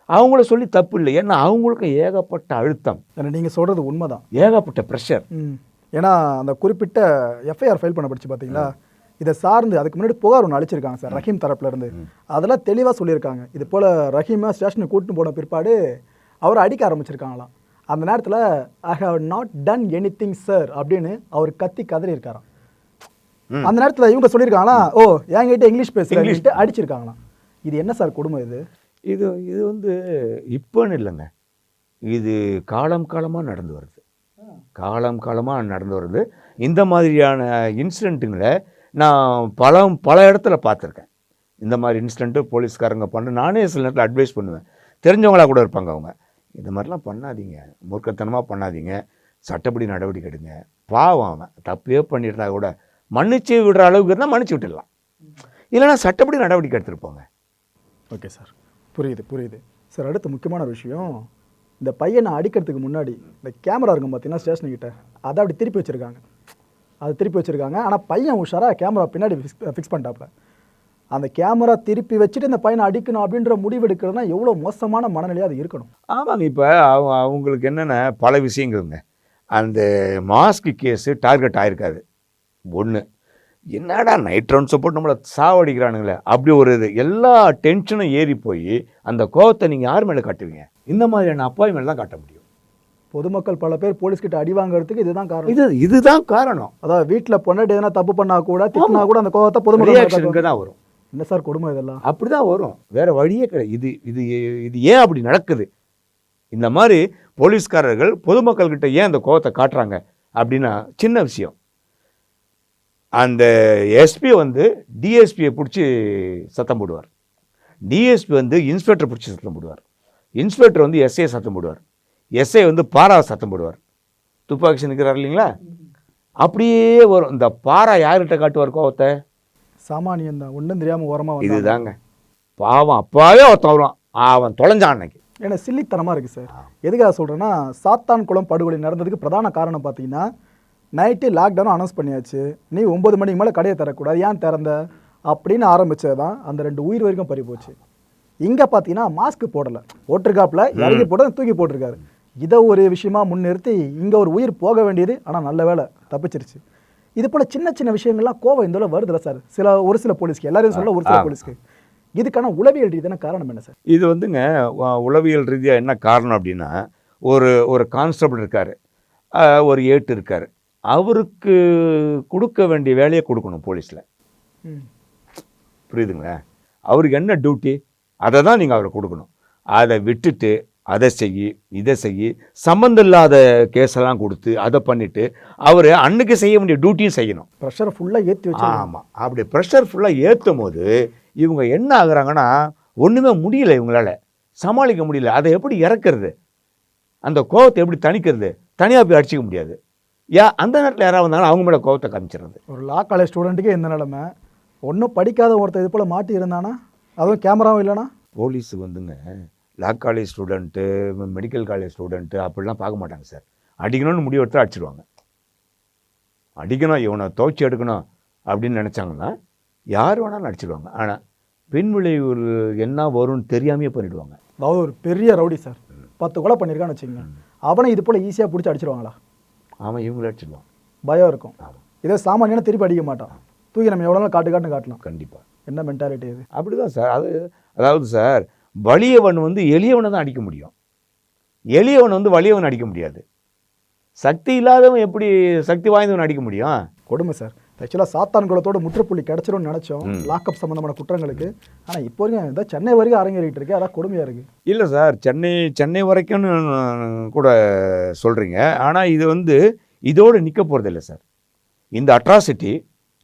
அவங்கள சொல்லி தப்பு இல்லை, ஏன்னா அவங்களுக்கும் ஏகப்பட்ட அழுத்தம். நீங்கள் சொல்கிறது உண்மைதான், ஏகப்பட்ட ப்ரெஷர். ஏன்னா அந்த குறிப்பிட்ட எஃப்ஐஆர் ஃபைல் பண்ணப்படுச்சு பார்த்தீங்களா, இதை சார்ந்து அதுக்கு முன்னாடி புகார் ஒன்று அளிச்சிருக்காங்க சார் ரஹீம் தரப்புலேருந்து. அதெல்லாம் தெளிவாக சொல்லியிருக்காங்க. இது போல் ரஹீமை ஸ்டேஷனுக்கு கூட்டின்னு போன பிற்பாடு அவரை அடிக்க ஆரம்பிச்சிருக்காங்களாம். அந்த நேரத்தில் I have not done anything sir அப்படின்னு அவர் கத்தி கதறி இருக்காராம். அந்த நேரத்தில் இவங்க சொல்லியிருக்காங்களா, ஓ என்கிட்ட இங்கிலீஷ் பேசுகிட்டு அடிச்சிருக்காங்களாம். இது என்ன சார் கொடுமை இது? இது வந்து இப்போன்னு இல்லைங்க, இது காலமாக நடந்து வருது, காலமாக நடந்து வருது. இந்த மாதிரியான இன்சிடெண்ட்டுங்களை நான் பல இடத்துல பார்த்துருக்கேன். இந்த மாதிரி இன்சிடெண்ட்டு போலீஸ்காரங்க பண்ண, நானே சில நேரத்தில் அட்வைஸ் பண்ணுவேன், தெரிஞ்சவங்களாக கூட இருப்பாங்க, அவங்க இந்த மாதிரிலாம் பண்ணாதீங்க, மூர்க்கத்தனமாக பண்ணாதீங்க, சட்டப்படி நடவடிக்கை எடுங்க. பாவம், அவன் தப்பே பண்ணியிருந்தா கூட மன்னிச்சு விடுற அளவுக்கு இருந்தால் மன்னிச்சு விட்டுடலாம், இல்லைனா சட்டப்படி நடவடிக்கை எடுத்துகிட்டு போங்க. ஓகே சார், புரியுது சார். அடுத்த முக்கியமான ஒரு விஷயம், இந்த பையனை அடிக்கிறதுக்கு முன்னாடி இந்த கேமரா இருக்கும் பார்த்தீங்கன்னா ஸ்டேஷனுக்கிட்ட, அதை அப்படி திருப்பி வச்சுருக்காங்க. ஆனால் பையன் உஷாராக கேமரா பின்னாடி ஃபிக்ஸ் பண்ணிட்டாப்புல. அந்த கேமரா திருப்பி வச்சுட்டு இந்த பையனை அடிக்கணும் அப்படின்ற முடிவு எடுக்கிறதுனா எவ்வளோ மோசமான மனநிலையாக அது இருக்கணும். ஆமாங்க, இப்போ அவங்களுக்கு என்னென்ன பல விஷயங்கள்ங்க. அந்த மாஸ்க் கேஸு டார்கெட் ஆகிருக்காது ஒன்று, என்னடா நைட் ரவுண்ட்ஸை போட்டு நம்மளை சாவடிக்கிறானுங்களே அப்படி ஒரு இது, எல்லா டென்ஷனும் ஏறி போய் அந்த கோவத்தை நீங்கள் யார் மேலே காட்டுவீங்க? இந்த மாதிரியான அப்பாவி மேலே தான் காட்ட முடியும். பொதுமக்கள் பல பேர் போலீஸ்கிட்ட அடி வாங்குறதுக்கு இதுதான் காரணம். இதுதான் காரணம். அதாவது வீட்டில் பொண்ணாடி எதனா தப்பு பண்ணா கூட திட்டினா கூட அந்த கோவத்தை பொதுமக்கள் தான் வரும். என்ன சார் கொடுமை இதெல்லாம்? அப்படி தான் வரும், வேறு வழியே கிடையாது. இது ஏன் அப்படி நடக்குது? இந்த மாதிரி போலீஸ்காரர்கள் பொதுமக்கள்கிட்ட ஏன் அந்த கோவத்தை காட்டுறாங்க அப்படின்னா சின்ன விஷயம். அந்த எஸ்பி வந்து டிஎஸ்பியை பிடிச்சி சத்தம் போடுவார், டிஎஸ்பி வந்து இன்ஸ்பெக்டர் பிடிச்சி சத்தம் போடுவார், இன்ஸ்பெக்டர் வந்து எஸ்ஐ சத்தம் போடுவார், எஸ்ஐ வந்து பாராவை சத்தம் போடுவார், துப்பாக்கி நிற்கிறார் இல்லைங்களா, அப்படியே வரும். இந்த பாரா யார்கிட்ட காட்டுவார் கோவத்தை? சாமானியம் தான், ஒன்றும் தெரியாமல் ஓரமாக இதுதாங்க பாவம். அப்பாவே ஒருத்தன் வருவான், அவன் தொலைஞ்சான் அன்னைக்கு. ஏன்னா சில்லித்தனமாக இருக்குது சார். எதுக்காக சொல்கிறேன்னா, சாத்தான் குளம் படுகொலை நடந்ததுக்கு பிரதான காரணம் பார்த்தீங்கன்னா, நைட்டு லாக்டவுன் அனௌன்ஸ் பண்ணியாச்சு, நீ 9 மணிக்கு மேலே கடையை தரக்கூடாது, ஏன் திறந்த அப்படின்னு ஆரம்பித்தது தான் அந்த 2 உயிர் வரைக்கும் பறி போச்சு. இங்கே பார்த்தீங்கன்னா மாஸ்க் போடலை, போட்டிருக்காப்புல இறங்கி போட்டு தூக்கி போட்டிருக்காரு. இதை ஒரு விஷயமா முன்னிறுத்தி இங்கே ஒரு உயிர் போக வேண்டியது, ஆனால் நல்ல வேலை தப்பிச்சிருச்சு. இது போல் சின்ன சின்ன விஷயங்கள்லாம் கோவம் இந்த வருதில்ல சார், ஒரு சில போலீஸ்க்கு, எல்லாரையும் சொல்ல ஒரு சில போலீஸ்க்கு. இதுக்கான உளவியல் ரீதியான காரணம் என்ன சார்? இது வந்துங்க உளவியல் ரீதியாக என்ன காரணம் அப்படின்னா, ஒரு கான்ஸ்டபிள் இருக்கார், ஒரு ஏட்டு இருக்கார், அவருக்கு கொடுக்க வேண்டிய வேலையை கொடுக்கணும் போலீஸில். புரியுதுங்களா? அவருக்கு என்ன டியூட்டி, அதை தான் நீங்கள் அவரை கொடுக்கணும். அதை விட்டுட்டு அதை செய்யி இதை செய்யி சம்மந்தம் இல்லாத கேஸெல்லாம் கொடுத்து அதை பண்ணிவிட்டு அவர் அன்னைக்கு செய்ய வேண்டிய டியூட்டியும் செய்யணும். ப்ரெஷர் ஃபுல்லாக ஏற்றி வச்சு. ஆமாம், அப்படி ப்ரெஷர் ஃபுல்லாக ஏற்றும் போது இவங்க என்ன ஆகுறாங்கன்னா, ஒன்றுமே முடியல, இவங்களால சமாளிக்க முடியல. அதை எப்படி இறக்குறது, அந்த கோவத்தை எப்படி தணிக்கிறது? தனியாக போய் அடிச்சிக்க முடியாது. அந்த நேரத்தில் யாராவது வந்தாலும் அவங்க மேலே கோவத்தை காமிச்சிடுறது. ஒரு லா காலேஜ் ஸ்டூடெண்ட்டுக்கே இந்த நிலைமை, ஒன்றும் படிக்காத ஒருத்தர் இது போல் மாட்டி இருந்தானா, அதுவும் கேமராவும் இல்லைனா. போலீஸு வந்துங்க லா college student, medical college student அப்படிலாம் பார்க்க மாட்டாங்க சார். அடிக்கணும்னு முடிவு எடுத்து அடிச்சிடுவாங்க. அடிக்கணும், இவனை துவைச்சி எடுக்கணும் அப்படின்னு நினச்சாங்கன்னா யார் வேணாலும் அடிச்சிடுவாங்க. ஆனால் பின் விளைவு என்ன வரும்னு தெரியாமையே பண்ணிவிடுவாங்க. அதாவது ஒரு பெரிய ரவுடி சார் 10 கொலை பண்ணியிருக்கான்னு வச்சுக்கோங்க, அவனை இது போல் ஈஸியாக பிடிச்சி அடிச்சிடுவாங்களா? ஆமாம், இவங்கள அடிச்சிடுவான், பயம் இருக்கும். இதே சாமானியான திருப்பி அடிக்க மாட்டான், தூக்கி நம்ம எவ்வளோ நாள் காட்டலாம். கண்டிப்பாக. என்ன மென்டாலிட்டி இது? அப்படி தான் சார். அதாவது சார், வலியவன் வந்து எளியவனை தான் அடிக்க முடியும், எளியவன் வந்து வலியவன் அடிக்க முடியாது. சக்தி இல்லாதவன் எப்படி சக்தி வாய்ந்தவன் அடிக்க முடியும்? கொடுமை சார். ஆக்சுவலாக சாத்தான் குளத்தோட முற்றுப்புள்ளி கிடச்சிரும்னு நினச்சோம் லாக்அப் சம்மந்தமான குற்றங்களுக்கு. ஆனால் இப்போ வரைக்கும் இதான் சென்னை வரைக்கும் அரங்கேறிட்டு இருக்கு, அதான் கொடுமையாக இருக்குது. இல்லை சார், சென்னை வரைக்கும்னு கூட சொல்கிறீங்க. ஆனால் இது வந்து இதோடு நிற்க போகிறது இல்லை சார். இந்த அட்ராசிட்டி,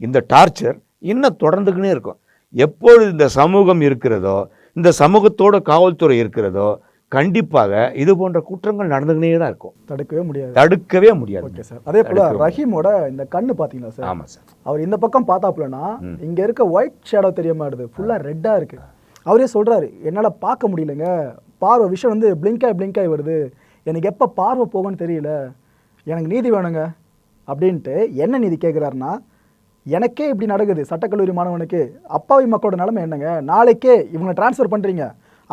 இந்த டார்ச்சர் இன்னும் தொடர்ந்துக்கினே இருக்கும். எப்பொழுது இந்த சமூகம் இருக்கிறதோ, இந்த சமூகத்தோட காவல்துறை இருக்கிறதோ, கண்டிப்பாக இது போன்ற குற்றங்கள் நடந்துக்கினே தான் இருக்கும். தடுக்கவே முடியாது. Okay sir. அதே போல ரஹீமோட இந்த கண்ணு பார்த்தீங்களா சார்? ஆமாம் சார். அவர் இந்த பக்கம் பார்த்தாப்புலனா இங்கே இருக்க ஒயிட் ஷேடோ தெரிய மாட்டுது, ஃபுல்லாக ரெட்டாக இருக்குது. அவரே சொல்கிறாரு, என்னால் பார்க்க முடியலைங்க, பார்வை விஷயம் வந்து பிளிங்காய் வருது, எனக்கு எப்போ பார்வை போகும்னு தெரியல, எனக்கு நீதி வேணுங்க அப்படின்ட்டு. என்ன நீதி கேட்குறாருன்னா, எனக்கே இப்படி நடக்குது, சட்டக்கல்லூரி மாணவனுக்கு, அப்பாவி மக்களோட நிலைமை என்னங்க, நாளைக்கே இவங்க டிரான்ஸ்ஃபர் பண்ணுறீங்க,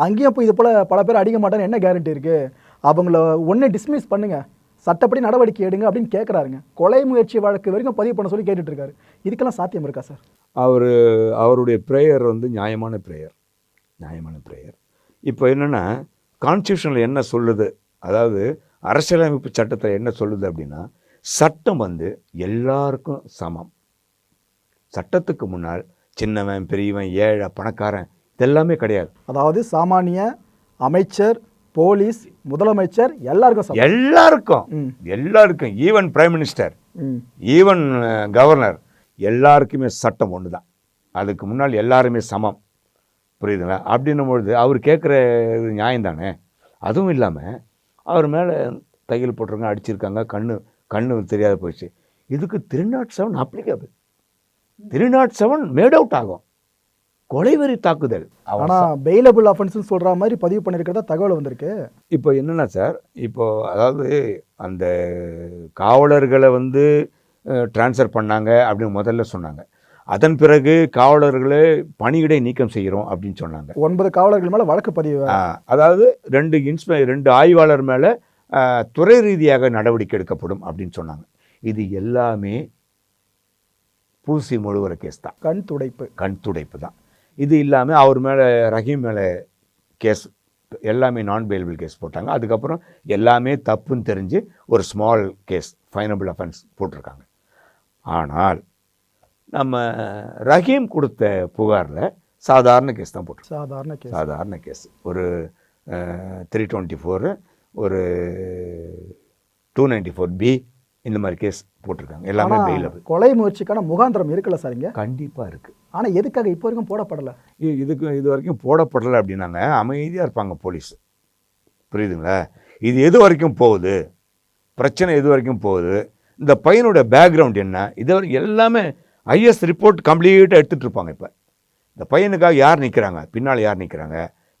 அங்கேயும் போய் இது போல் பல பேர் அடிக்க மாட்டேன்னு என்ன கேரண்டி இருக்குது? அவங்கள ஒன்று டிஸ்மிஸ் பண்ணுங்க, சட்டப்படி நடவடிக்கை எடுங்க அப்படின்னு கேட்குறாருங்க. கொலை முயற்சி வழக்கு வரைக்கும் பதிவு பண்ண சொல்லி கேட்டுட்ருக்காரு. இதுக்கெல்லாம் சாத்தியம் இருக்கா சார்? அவருடைய ப்ரேயர் வந்து நியாயமான ப்ரேயர். இப்போ என்னென்னா, கான்ஸ்டியூஷனில் என்ன சொல்லுது, அதாவது அரசியலமைப்பு சட்டத்தில் என்ன சொல்லுது அப்படின்னா, சட்டம் வந்து எல்லாருக்கும் சமம். சட்டத்துக்கு முன்னால் சின்னவன் பெரியவன் ஏழை பணக்காரன் இதெல்லாமே கிடையாது. அதாவது சாமானிய, அமைச்சர், போலீஸ், முதலமைச்சர் எல்லாருக்கும் even prime minister, even governor, எல்லாருக்குமே சட்டம் ஒன்று தான். அதுக்கு முன்னால் எல்லாருமே சமம். புரியுதுங்களா? அப்படின்னும் பொழுது அவர் கேட்குற நியாயம் தானே. அதுவும் இல்லாமல் அவர் மேலே தையல் போட்டிருக்காங்க, அடிச்சிருக்காங்க, கண்ணு தெரியாத போயிடுச்சு. இதுக்கு 307 அப்ளிகபிள். 307 மேட் அவுட் ஆகும். கொலைவெறி தாக்குதல். ஆனால் பெயிலபிள் அஃபென்ஸ்னு சொல்கிற மாதிரி பதிவு பண்ணியிருக்கிறதா தகவல் வந்திருக்கு. இப்போ என்னென்னா சார், அதாவது அந்த காவலர்களை வந்து டிரான்ஸ்ஃபர் பண்ணாங்க அப்படின்னு முதல்ல சொன்னாங்க. அதன் பிறகு காவலர்களை பணியிடை நீக்கம் செய்கிறோம் அப்படின்னு சொன்னாங்க. 9 காவலர்கள் மேலே வழக்கு பதிவு. அதாவது 2 ஆய்வாளர் மேலே துறை ரீதியாக நடவடிக்கை எடுக்கப்படும் அப்படின்னு சொன்னாங்க. இது எல்லாமே பூசி முழுகிற கேஸ் தான், கண் துடைப்பு தான். இது இல்லாமல் அவர் மேலே, ரஹீம் மேலே கேஸ் எல்லாமே நான் பெயிலபிள் கேஸ் போட்டாங்க. அதுக்கப்புறம் எல்லாமே தப்புன்னு தெரிஞ்சு ஒரு ஸ்மால் கேஸ், ஃபைனபிள் அஃபென்ஸ் போட்டிருக்காங்க. ஆனால் நம்ம ரஹீம் கொடுத்த புகாரில் சாதாரண கேஸ் தான் போட்டு, சாதாரண கேஸ். ஒரு 324, ஒரு 294B இந்த மாதிரி கேஸ் போட்டிருக்காங்க. எல்லாமே பெயிலபிள். கொலை முயற்சிக்கான முகாந்திரம் இருக்குல்ல சார் இங்கே? கண்டிப்பாக இருக்குது. ஆனால் எதுக்காக இப்போ வரைக்கும் போடப்படலை? இது வரைக்கும் போடப்படலை அப்படின்னாங்க அமைதியாக இருப்பாங்க போலீஸ். புரியுதுங்களா? இது எது வரைக்கும் போகுது, பிரச்சனை எது வரைக்கும் போகுது, இந்த பையனோட பேக்ரவுண்ட் என்ன, இது எல்லாமே ஐஎஸ் ரிப்போர்ட் கம்ப்ளீட்டாக எடுத்துகிட்டு இருப்பாங்க. இப்போ இந்த பையனுக்காக யார் நிற்கிறாங்க, பின்னால் யார் நிற்கிறாங்க,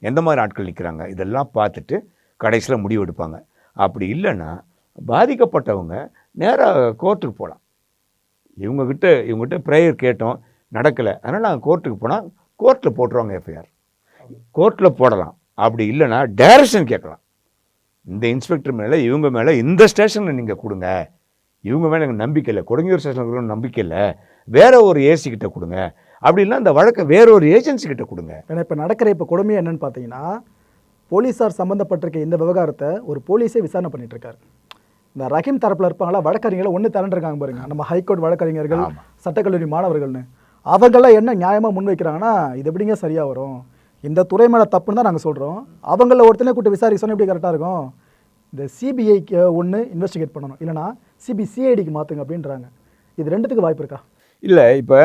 எந்த மாதிரி ஆட்கள் நிற்கிறாங்க, இதெல்லாம் பார்த்துட்டு கடைசியில் முடிவு எடுப்பாங்க. அப்படி இல்லைன்னா பாதிக்கப்பட்டவங்க நேராக கோர்ட்டுக்கு போகலாம். இவங்ககிட்ட ப்ரேயர் கேட்டோம், நடக்கலை, அதனால் நாங்கள் கோர்ட்டுக்கு போனால் கோர்ட்டில் போட்டுருவாங்க எஃப்ஐஆர், கோர்ட்டில் போடலாம். அப்படி இல்லைன்னா டைரக்ஷன் கேட்கலாம். இந்த இன்ஸ்பெக்டர் மேலே, இவங்க மேலே, இந்த ஸ்டேஷனில் நீங்கள் கொடுங்க, இவங்க மேலே எனக்கு நம்பிக்கை இல்லை, கொடுங்கியூர் ஸ்டேஷனுக்கு நம்பிக்கை இல்லை, வேற ஒரு ஏசி கிட்ட கொடுங்க, அப்படின்னா அந்த வழக்கை வேற ஒரு ஏஜென்சி கிட்ட கொடுங்க. ஏன்னா இப்போ நடக்கிற இப்போ கொடுமையை என்னன்னு பார்த்தீங்கன்னா, போலீஸார் சம்மந்தப்பட்டிருக்க இந்த விவகாரத்தை ஒரு போலீஸே விசாரணை பண்ணிட்டு இருக்காரு. இந்த ரஹீம் தரப்பில் இருப்பாங்களா வழக்கறிஞர்களை ஒன்று திரண்டிருக்காங்க பாருங்க, நம்ம ஹைகோர்ட் வழக்கறிஞர்கள், சட்டக்கல்லூரி மாணவர்கள்னு, அவங்களாம் என்ன நியாயமாக முன்வைக்கிறாங்கன்னா, இது எப்படிங்க சரியாக வரும், இந்த துறை மேலே தப்புன்னு தான் நாங்கள் சொல்கிறோம், அவங்கள ஒருத்தனே கூட்டு விசாரிக்க சொன்னால் எப்படி கரெக்டாக இருக்கும், இந்த சிபிஐக்கு ஒன்று இன்வெஸ்டிகேட் பண்ணணும், இல்லைனா சிபிசிஐடிக்கு மாற்றுங்க அப்படின்றாங்க. இது ரெண்டுத்துக்கு வாய்ப்பு இருக்கா? இல்லை, இப்போ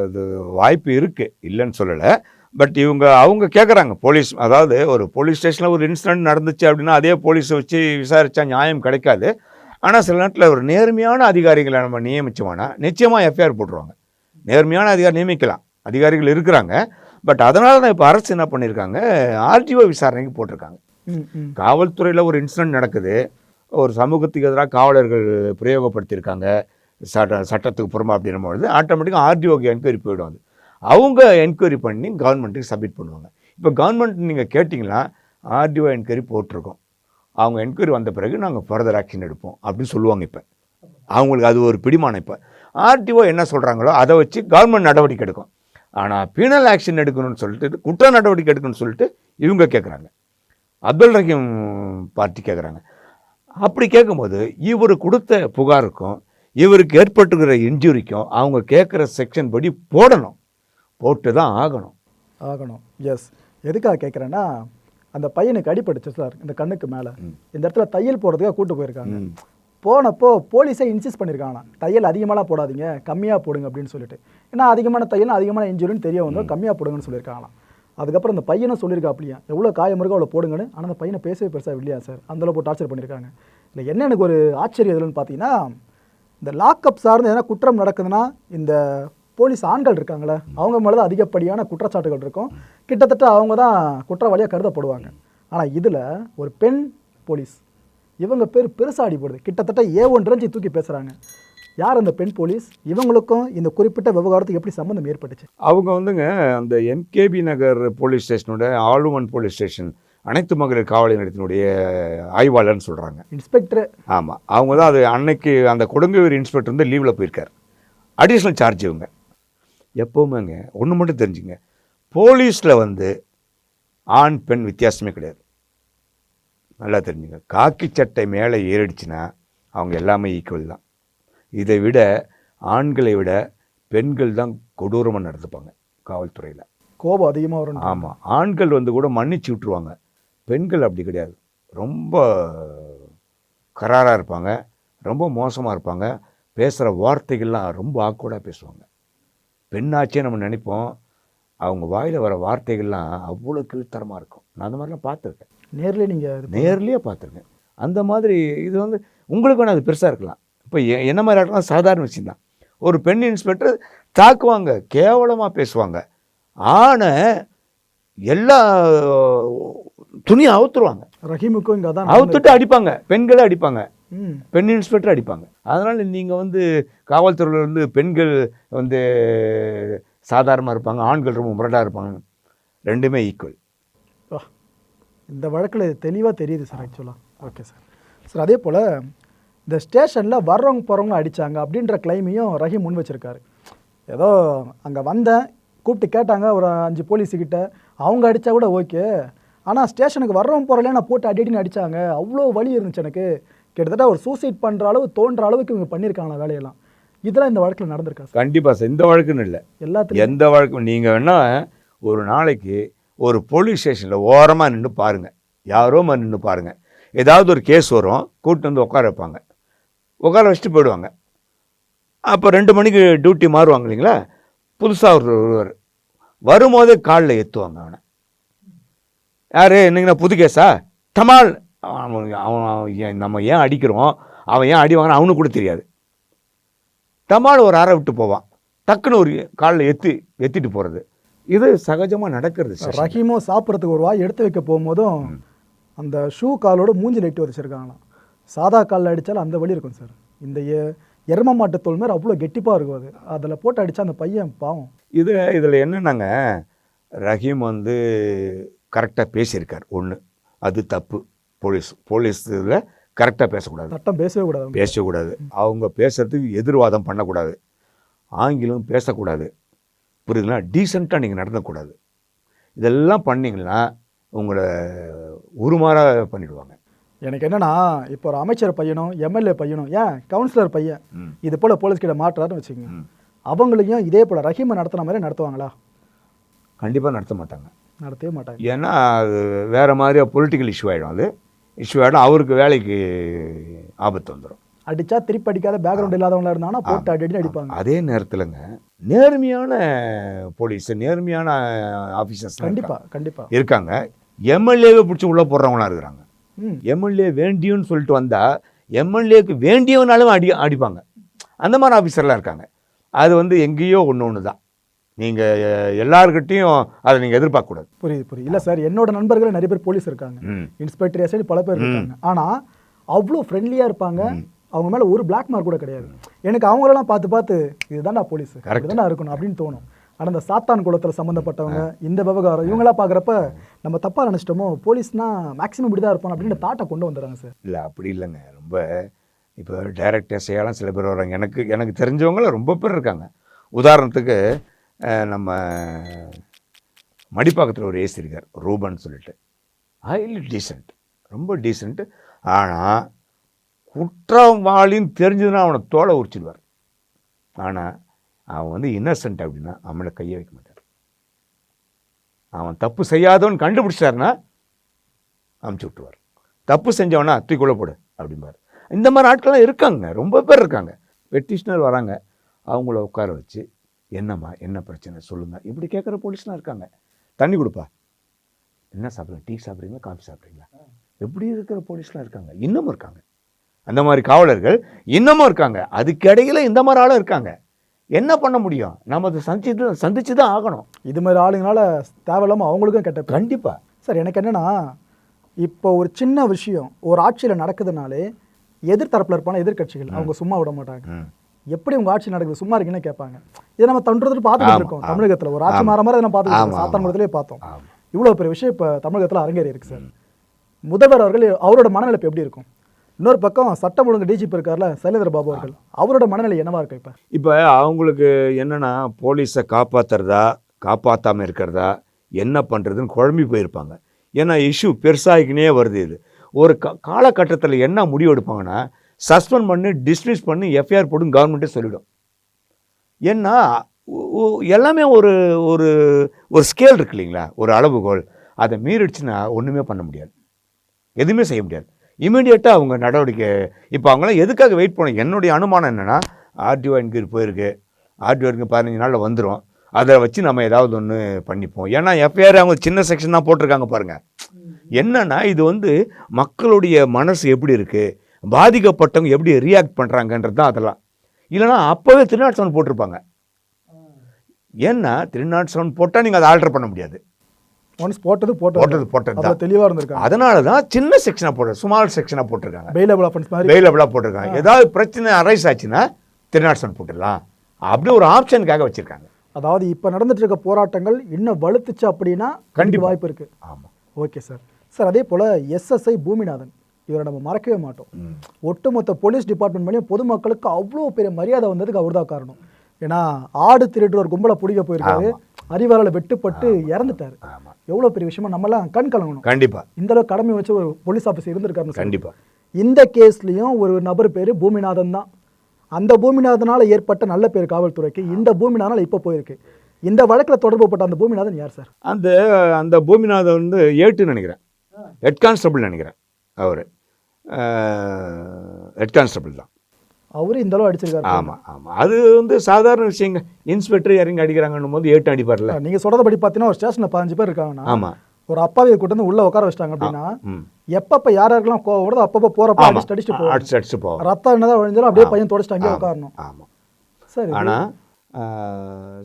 அது வாய்ப்பு இருக்குது, இல்லைன்னு சொல்லலை. பட் அவங்க கேட்குறாங்க போலீஸ், அதாவது ஒரு போலீஸ் ஸ்டேஷனில் ஒரு இன்சிடென்ட் நடந்துச்சு அப்படின்னா அதே போலீஸை வச்சு விசாரித்தா நியாயம் கிடைக்காது. ஆனால் சில நேரத்தில் ஒரு நேர்மையான அதிகாரிகளை நம்ம நியமித்தோம்னா நிச்சயமாக எஃப்ஐஆர் போட்டுருவாங்க. நேர்மையான அதிகாரி நியமிக்கலாம், அதிகாரிகள் இருக்கிறாங்க. பட் அதனால தான் இப்போ அரசு என்ன பண்ணியிருக்காங்க, ஆர்டிஓ விசாரணைக்கு போட்டிருக்காங்க. காவல்துறையில் ஒரு இன்சிடென்ட் நடக்குது, ஒரு சமூகத்துக்கு எதிராக காவலர்கள் பிரயோகப்படுத்தியிருக்காங்க, சட்டத்துக்கு புறமா அப்படின்னும்பொழுது ஆட்டோமேட்டிக்காக ஆர்டிஓக்கு என்கொயரி போயிடும். அது அவங்க என்கொயரி பண்ணி கவர்மெண்ட்டுக்கு சப்மிட் பண்ணுவாங்க. இப்போ கவர்மெண்ட் நீங்கள் கேட்டிங்கன்னா ஆர்டிஓ என்கொயரி போட்டிருக்கோம், அவங்க என்கொயரி வந்த பிறகு நாங்கள் ஃபர்தர் ஆக்ஷன் எடுப்போம் அப்படின்னு சொல்லுவாங்க. இப்போ அவங்களுக்கு அது ஒரு பிடிமானம். இப்போ ஆர்டிஓ என்ன சொல்கிறாங்களோ அதை வச்சு கவர்மெண்ட் நடவடிக்கை எடுக்கும். ஆனால் பீனல் ஆக்ஷன் எடுக்கணும்னு சொல்லிட்டு, குற்ற நடவடிக்கை எடுக்கணும்னு சொல்லிட்டு இவங்க கேட்குறாங்க, அப்துல் ரஹீம் பார்ட்டி கேட்குறாங்க. அப்படி கேட்கும்போது இவர் கொடுத்த புகாருக்கும் இவருக்கு ஏற்பட்டுக்கிற இன்ஜுரிக்கும் அவங்க கேட்குற செக்ஷன் படி போட்டு தான் ஆகணும். எஸ். எதுக்காக கேட்குறேன்னா, அந்த பையனுக்கு அடிபட்டுச்சு சார் இந்த கண்ணுக்கு மேலே, இந்த இடத்துல தையல் போடுறதுக்காக கூட்டு போயிருக்காங்க. போனப்போ போலீஸே இன்சிஸ்ட் பண்ணியிருக்காங்க, தையல் அதிகமாகலாம் போடாதீங்க, கம்மியாக போடுங்க அப்படின்னு சொல்லிட்டு. ஏன்னா அதிகமான தையல் அதிகமான இன்ஜுரின்னு தெரிய வந்தோம், கம்மியாக போடுங்கன்னு சொல்லியிருக்காங்களாம். அதுக்கப்புறம் அந்த பையனும் சொல்லியிருக்கா அப்படியா, எவ்வளோ காயம் இருக்கோ அவ்வளோ போடுங்கன்னு. ஆனால் அந்த பையனை பேசவே பெருசாக இல்லையா சார், அந்தளவு டார்ச்சர் பண்ணியிருக்காங்க. இல்லை என்ன எனக்கு ஒரு ஆச்சரியம் எதுன்னு பார்த்தீங்கன்னா, இந்த லாக்அப் சார்ந்து எதனா குற்றம் நடக்குதுன்னா இந்த போலீஸ் ஆண்கள் இருக்காங்களே அவங்க மேலே தான் அதிகப்படியான குற்றச்சாட்டுகள் இருக்கும், கிட்டத்தட்ட அவங்க தான் குற்றவாளியாக கருதப்படுவாங்க. ஆனால் இதில் ஒரு பெண் போலீஸ், இவங்க பேர் பெருசாக அடிப்படுது, கிட்டத்தட்ட A1 ரேஞ்சு தூக்கி பேசுகிறாங்க. யார் அந்த பெண் போலீஸ், இவங்களுக்கும் இந்த குறிப்பிட்ட விவகாரத்துக்கு எப்படி சம்மந்தம் ஏற்பட்டுச்சு? அவங்க வந்துங்க அந்த என்கேபி நகர் போலீஸ் ஸ்டேஷனோட ஆளுமன் போலீஸ் ஸ்டேஷன் அனைத்து மகளிர் காவல் நிலையத்தினுடைய ஆய்வாளர்னு சொல்கிறாங்க, இன்ஸ்பெக்டர். ஆமாம், அவங்க தான் அது அன்னைக்கு அந்த கொடுங்கூர் இன்ஸ்பெக்டர் வந்து லீவில் போயிருக்கார், அடிஷ்னல் சார்ஜ். இவங்க எப்போவுமேங்க ஒன்று மட்டும் தெரிஞ்சுங்க, போலீஸில் வந்து ஆண் பெண் வித்தியாசமே கிடையாது, நல்லா தெரிஞ்சுங்க. காக்கி சட்டை மேலே ஏறிடுச்சுன்னா அவங்க எல்லாமே ஈக்குவல் தான். இதை விட ஆண்களை விட பெண்கள் தான் கொடூரமாக நடந்துப்பாங்க காவல்துறையில், கோபம் அதிகமாக வரும். ஆமாம், ஆண்கள் வந்து கூட மன்னிச்சு விட்டுருவாங்க, பெண்கள் அப்படி கிடையாது, ரொம்ப கராராக இருப்பாங்க, ரொம்ப மோசமாக இருப்பாங்க, பேசுகிற வார்த்தைகள்லாம் ரொம்ப ஆக்வர்டாக பேசுவாங்க. பெண்ணாச்சே நம்ம நினைப்போம், அவங்க வாயில் வர வார்த்தைகள்லாம் அவ்வளோ கீழ்த்தரமாக இருக்கும். நான் அந்த மாதிரிலாம் பார்த்துருக்கேன், நேர்லேயே பார்த்துருக்கேன். அந்த மாதிரி இது வந்து உங்களுக்கு வேணால் அது பெருசாக இருக்கலாம். இப்போ என்ன மாதிரி ஆட்லாம் சாதாரண விஷயம்தான். ஒரு பெண் இன்ஸ்பெக்டர் தாக்குவாங்க, கேவலமாக பேசுவாங்க, ஆனை எல்லா துணியை அவுத்துருவாங்க, ரஹீமுக்கும் இங்கே தான் அவுத்துட்டு அடிப்பாங்க, பெண்களை அடிப்பாங்க, பெண் இன்ஸ்பெக்டர் அடிப்பாங்க. அதனால் நீங்கள் வந்து காவல்துறையில் வந்து பெண்கள் வந்து சாதாரணமாக இருப்பாங்க, ஆண்கள் ரொம்ப முரடாக இருப்பாங்க, ரெண்டுமே ஈக்குவல். இந்த வழக்கில் தெளிவாக தெரியுது சார் ஆக்சுவலாக. Okay sir. சார் அதே போல் இந்த ஸ்டேஷனில் வர்றவங்க போகிறவங்க அடித்தாங்க அப்படின்ற கிளைமையும் ரஹீம் முன் வச்சுருக்காரு. ஏதோ அங்கே வந்தேன், கூப்பிட்டு கேட்டாங்க ஒரு 5 போலீஸுக்கிட்ட, அவங்க அடித்தா கூட ஓகே, ஆனால் ஸ்டேஷனுக்கு வர்றவங்க போகிறல நான் போட்டு அடின்னு அடித்தாங்க, அவ்வளோ வலி இருந்துச்சு எனக்கு, கிட்டத்தட்ட ஒரு சூசைட் பண்ணுற அளவு தோன்ற அளவுக்கு இவங்க பண்ணியிருக்காங்களா வேலையெல்லாம். இதெல்லாம் இந்த வழக்கில் நடந்திருக்கா சார்? கண்டிப்பாக சார், இந்த வழக்குன்னு இல்லை, எல்லாத்துலையும் எந்த வழக்கும். நீங்கள் வேணால் ஒரு நாளைக்கு ஒரு போலீஸ் ஸ்டேஷனில் ஓரமாக நின்று பாருங்கள், யாரோ நின்று பாருங்கள், ஏதாவது ஒரு கேஸ் வரும், கூப்பிட்டு வந்து உட்கார வைப்பாங்க, உட்கார வச்சுட்டு போயிடுவாங்க. அப்போ 2 மணிக்கு டியூட்டி மாறுவாங்க இல்லைங்களா, புதுசாக ஒருவர் வரும்போதே காலில் ஏற்றுவாங்க அவனை. யார் இன்னைக்கு புது கேஸா டமால், அவன் நம்ம ஏன் அடிக்கிறோம் அவன் ஏன் அடி வாங்கினா அவனுக்கு கூட தெரியாது. டமால் ஒரு அறை விட்டு போவான், டக்குன்னு ஒரு காலில் எத்திட்டு போகிறது. இது சகஜமாக நடக்கிறது. ரஹீமும் சாப்பிட்றதுக்கு ஒரு வாய் எடுத்து வைக்க போகும்போதும் அந்த ஷூ காலோட மூஞ்சில் எட்டு வச்சிருக்காங்களாம். சாதா காலில் அடித்தாலும் அந்த வழி இருக்கும் சார். இந்த எரும மாட்டு தோல் மாதிரி அவ்வளோ கெட்டிப்பாக இருக்கும். அது அதில் போட்டு அடித்தா அந்த பையன் பாவம். இதில் என்னன்னாங்க, ரஹீம் வந்து கரெக்டாக பேசியிருக்கார். ஒன்று அது தப்பு. போலீஸில் கரெக்டாக பேசக்கூடாது, சட்டம் பேசக்கூடாது. அவங்க பேசுறதுக்கு எதிர்வாதம் பண்ணக்கூடாது, ஆங்கிலம் பேசக்கூடாது, புரியுதுங்களா? டீசெண்டாக நீங்கள் நடத்தக்கூடாது. இதெல்லாம் பண்ணிங்கன்னா உங்களை உருமாற பண்ணிடுவாங்க. எனக்கு என்னன்னா, இப்போ ஒரு அமைச்சர் பையனும் எம்எல்ஏ பையனும் ஏன் கவுன்சிலர் பையன் இது போல் போலீஸ்கிட்ட மாட்டுறாருன்னு வச்சுக்கோங்க, அவங்களையும் இதே போல் ரஹீமை நடத்தின மாதிரி நடத்துவாங்களா? கண்டிப்பாக நடத்த மாட்டாங்க, நடத்தவே மாட்டாங்க. ஏன்னா அது வேறு மாதிரியாக பொலிட்டிக்கல் இஷ்யூ ஆகிடும். அது இஷ்யூ ஆகிடும், அவருக்கு வேலைக்கு ஆபத்து வந்துடும். அடித்தா திருப்பி அடிக்காத பேக்ரவுண்ட் இல்லாதவங்களா இருந்தாங்கன்னா போட்டு அடி அடிப்பாங்க. அதே நேரத்தில்ங்க நேர்மையான போலீஸ், நேர்மையான ஆஃபீஸர்ஸ் கண்டிப்பாக இருக்காங்க. எம்எல்ஏவை பிடிச்சி உள்ளே போடுறவங்களாம் இருக்கிறாங்க. எம்எல்ஏ வேண்டியன்னு சொல்லிட்டு வந்தால் எம்எல்ஏக்கு வேண்டியவனாலும் அடிப்பாங்க. அந்த மாதிரி ஆஃபீஸர்லாம் இருக்காங்க. அது வந்து எங்கேயோ ஒன்று தான். நீங்கள் எல்லாருக்கிட்டையும் அதை நீங்கள் எதிர்பார்க்கக்கூடாது. புரியுது. இல்லை சார், என்னோட நண்பர்கள் நிறைய பேர் போலீஸ் இருக்காங்க, இன்ஸ்பெக்டர் எஸ்ஐ பல பேர் இருக்காங்க. ஆனால் அவ்வளோ ஃப்ரெண்ட்லியாக இருப்பாங்க. அவங்க மேலே ஒரு பிளாக் மார்க் கூட கிடையாது. எனக்கு அவங்களெல்லாம் பார்த்து இதுதான்டா போலீஸ், இதுதான்டா இருக்கணும் அப்படின்னு தோணும். ஆனால் இந்த சாத்தான் குளத்தில் சம்மந்தப்பட்டவங்க இந்த விவகாரம் இவங்களாம் பார்க்குறப்ப நம்ம தப்பாக நினச்சிட்டோமோ, போலீஸ்னா மேக்ஸிமம் இப்படி தான் இருப்பாங்க அப்படின்னு தாட்டை கொண்டு வந்துடுறாங்க சார். இல்லை அப்படி இல்லைங்க. ரொம்ப இப்போ டைரக்ட் எஸ்ஐயாலாம் சில பேர் வர்றாங்க. எனக்கு தெரிஞ்சவங்கள ரொம்ப பேர் இருக்காங்க. உதாரணத்துக்கு நம்ம மடிப்பாக்கத்தில் ஒரு ஏசி இருக்கார், ரூபன் சொல்லிட்டு, ஹைலி டீசென்ட், ரொம்ப டீசென்ட்டு. ஆனால் குற்றவாளின்னு தெரிஞ்சதுன்னா அவனை தோலை உரிச்சிடுவார். ஆனால் அவன் வந்து இன்னசென்ட் அப்படின்னா அவனை கையை வைக்க மாட்டார். அவன் தப்பு செய்யாதவன் கண்டுபிடிச்சாருன்னா அமுச்சு விட்டுருவார். தப்பு செஞ்சவனா தூக்கிக்குள்ள போடு அப்படிம்பார். இந்த மாதிரி ஆட்கள்லாம் இருக்காங்க, ரொம்ப பேர் இருக்காங்க. பெட்டிஷனர் வராங்க, அவங்கள உட்கார வச்சு என்னம்மா என்ன பிரச்சனை சொல்லுங்கள் இப்படி கேட்குற போலீஸ்லாம் இருக்காங்க. தண்ணி கொடுப்பா, என்ன சாப்பிட்றீங்க, டீ சாப்பிட்றீங்களா, காஃபி சாப்பிட்றீங்களா, எப்படி இருக்கிற போலீஸ்லாம் இருக்காங்க, இன்னமும் இருக்காங்க. அந்த மாதிரி காவலர்கள் இன்னமும் இருக்காங்க. அதுக்கிடையில் இந்த மாதிரி ஆளும் இருக்காங்க. என்ன பண்ண முடியும்? நம்ம அதை சந்திச்சு தான் ஆகணும். இது மாதிரி ஆளுங்களால தேவையில்லாமல் அவங்களுக்கும் கெட்ட. கண்டிப்பாக சார், எனக்கு என்னென்னா, இப்போ ஒரு சின்ன விஷயம் ஒரு ஆட்சியில் நடக்குதுனாலே எதிர்த்தரப்பில் இருப்பான எதிர்கட்சிகள் அவங்க சும்மா விட மாட்டாங்க. எப்படி உங்கள் ஆட்சி நடக்குது சும்மா இருக்குன்னு கேட்பாங்க. இதை நம்ம தண்டுறது பார்த்துட்டு இருக்கோம். தமிழகத்தில் ஒரு ஆட்சி மாற மாதிரி நம்ம பார்த்துட்டு சாத்தான்குளத்திலே பார்த்தோம். இவ்வளோ பெரிய விஷயம் இப்போ தமிழகத்தில் அரங்கேறி இருக்கு சார். முதல்வர் அவர்கள் அவரோட மனநிலை எப்படி இருக்கும்? இன்னொரு பக்கம் சட்டம் ஒழுங்கு டிஜிபி இருக்கார்ல சைலேந்திர பாபு அவர்கள், அவரோட மனநிலை என்னவா இருக்கு? இப்போ அவங்களுக்கு என்னன்னா, போலீஸை காப்பாற்றாமல் இருக்கிறதா என்ன பண்ணுறதுன்னு குழம்பி போயிருப்பாங்க. ஏன்னா இஷ்யூ பெருசாகிக்கினே வருது. இது ஒரு காலகட்டத்தில் என்ன முடிவு எடுப்பாங்கன்னா, சஸ்பெண்ட் பண்ணி டிஸ்மிஸ் பண்ணி எஃப்ஐஆர் போடும் கவர்மெண்ட்டே சொல்லிவிடும். ஏன்னா எல்லாமே ஒரு ஒரு ஒரு ஸ்கேல் இருக்கு இல்லைங்களா, ஒரு அளவுகோல். அதை மீறிடுச்சுன்னா ஒன்றுமே பண்ண முடியாது, எதுவுமே செய்ய முடியாது. இமீடியட்டாக அவங்க நடவடிக்கை. இப்போ அவங்களாம் எதுக்காக வெயிட் பண்ணணும்? என்னுடைய அனுமானம் என்னென்னா, ஆர்டிஓ என்கொயரி போயிருக்கு, ஆர்டிஓ 15 நாளில் வந்துடும், அதை வச்சு நம்ம ஏதாவது ஒன்று பண்ணிப்போம். ஏன்னா எஃப்ஐஆர் அவங்க சின்ன செக்ஷன் தான் போட்டிருக்காங்க பாருங்கள். என்னன்னா இது வந்து மக்களுடைய மனசு எப்படி இருக்குது, பாதிக்கப்பட்டவங்க எப்படி ரியாக்ட் பண்ணுறாங்கன்றது தான். அதெல்லாம் இல்லைனா அப்போவே 307 போட்டிருப்பாங்க. ஏன்னா 307 போட்டால் நீங்கள் அதை ஆல்டர் பண்ண முடியாது. ஒன்ஸ் போட்டது தான் தெளிவாக இருந்திருக்காங்க. அதனால தான் சின்ன செக்ஷனாக போட்டு ஸ்மால் செக்ஷனாக போட்டிருக்காங்க. பெயிலபிளாக போட்டிருக்காங்க. ஏதாவது பிரச்சனை அரைஸ் ஆச்சுன்னா 307 போட்டுடலாம், அப்படி ஒரு ஆப்ஷனுக்காக வச்சுருக்காங்க. அதாவது இப்போ நடந்துட்டு இருக்க போராட்டங்கள் இன்னும் வலுத்துச்சு அப்படின்னா கண்டிப்பாக வாய்ப்பு இருக்குது. ஆமாம், ஓகே சார். சார், அதே போல் எஸ்எஸ்ஐ பூமிநாதன், இவரை நம்ம மறக்கவே மாட்டோம். ஒட்டுமொத்த போலீஸ் டிபார்ட்மெண்ட் பண்ணி பொதுமக்களுக்கு அவ்வளோ பெரிய மரியாதை வந்ததுக்கு அவர் தான் காரணம். ஏன்னா ஆடு திருட்டு ஒரு கும்பலை பிடிக்க போயிருக்காரு, அறிவாரால் வெட்டுப்பட்டு இறந்துட்டாரு. எவ்வளோ பெரிய விஷயமா நம்மளாம் கண் கலங்கணும். கண்டிப்பாக இந்த அளவுக்கு கடமை வச்சு ஒரு போலீஸ் ஆஃபீஸர் இருந்திருக்காரு. கண்டிப்பாக இந்த கேஸ்லையும் ஒரு நபர் பேர் பூமிநாதன் தான். அந்த பூமிநாதனால் ஏற்பட்ட நல்ல பேர் காவல்துறைக்கு இந்த பூமிநாதனால் இப்போ போயிருக்கு. இந்த வழக்கில் தொடர்புப்பட்ட அந்த பூமிநாதன் யார் சார்? அந்த பூமிநாதன் வந்து ஏட்டு நினைக்கிறேன், ஹெட் கான்ஸ்டபிள் நினைக்கிறேன். அவர் ஹெட் கான்ஸ்டபிள் தான். அவரு இந்த அளவு அடிச்சிருக்காரு. ஆமாம், அது வந்து சாதாரண விஷயங்க. இன்ஸ்பெக்டர் இறங்கி அடிக்கிறாங்கன்னும் போது ஏட்டு அடிப்பார்ல. நீங்கள் சொல்கிறத படி பார்த்தீங்கன்னா ஒரு ஸ்டேஷனில் 15 பேர் இருக்காங்கன்னா, ஆமாம், ஒரு அப்பாவியை கூட்டு வந்து உள்ளே உட்கார வச்சிட்டாங்க அப்படின்னா எப்பப்ப யாரெல்லாம் கோவம் வருதோ அப்பப்போ போறப்ப அடிச்சுட்டு போவோம். அடிச்சு போவோம். ரத்தம் என்னதான் விழுந்தாலும் அப்படியே பையன் தொடச்சிட்டு அங்கேயே உட்காரணும். ஆமாம். சரி. ஆனால்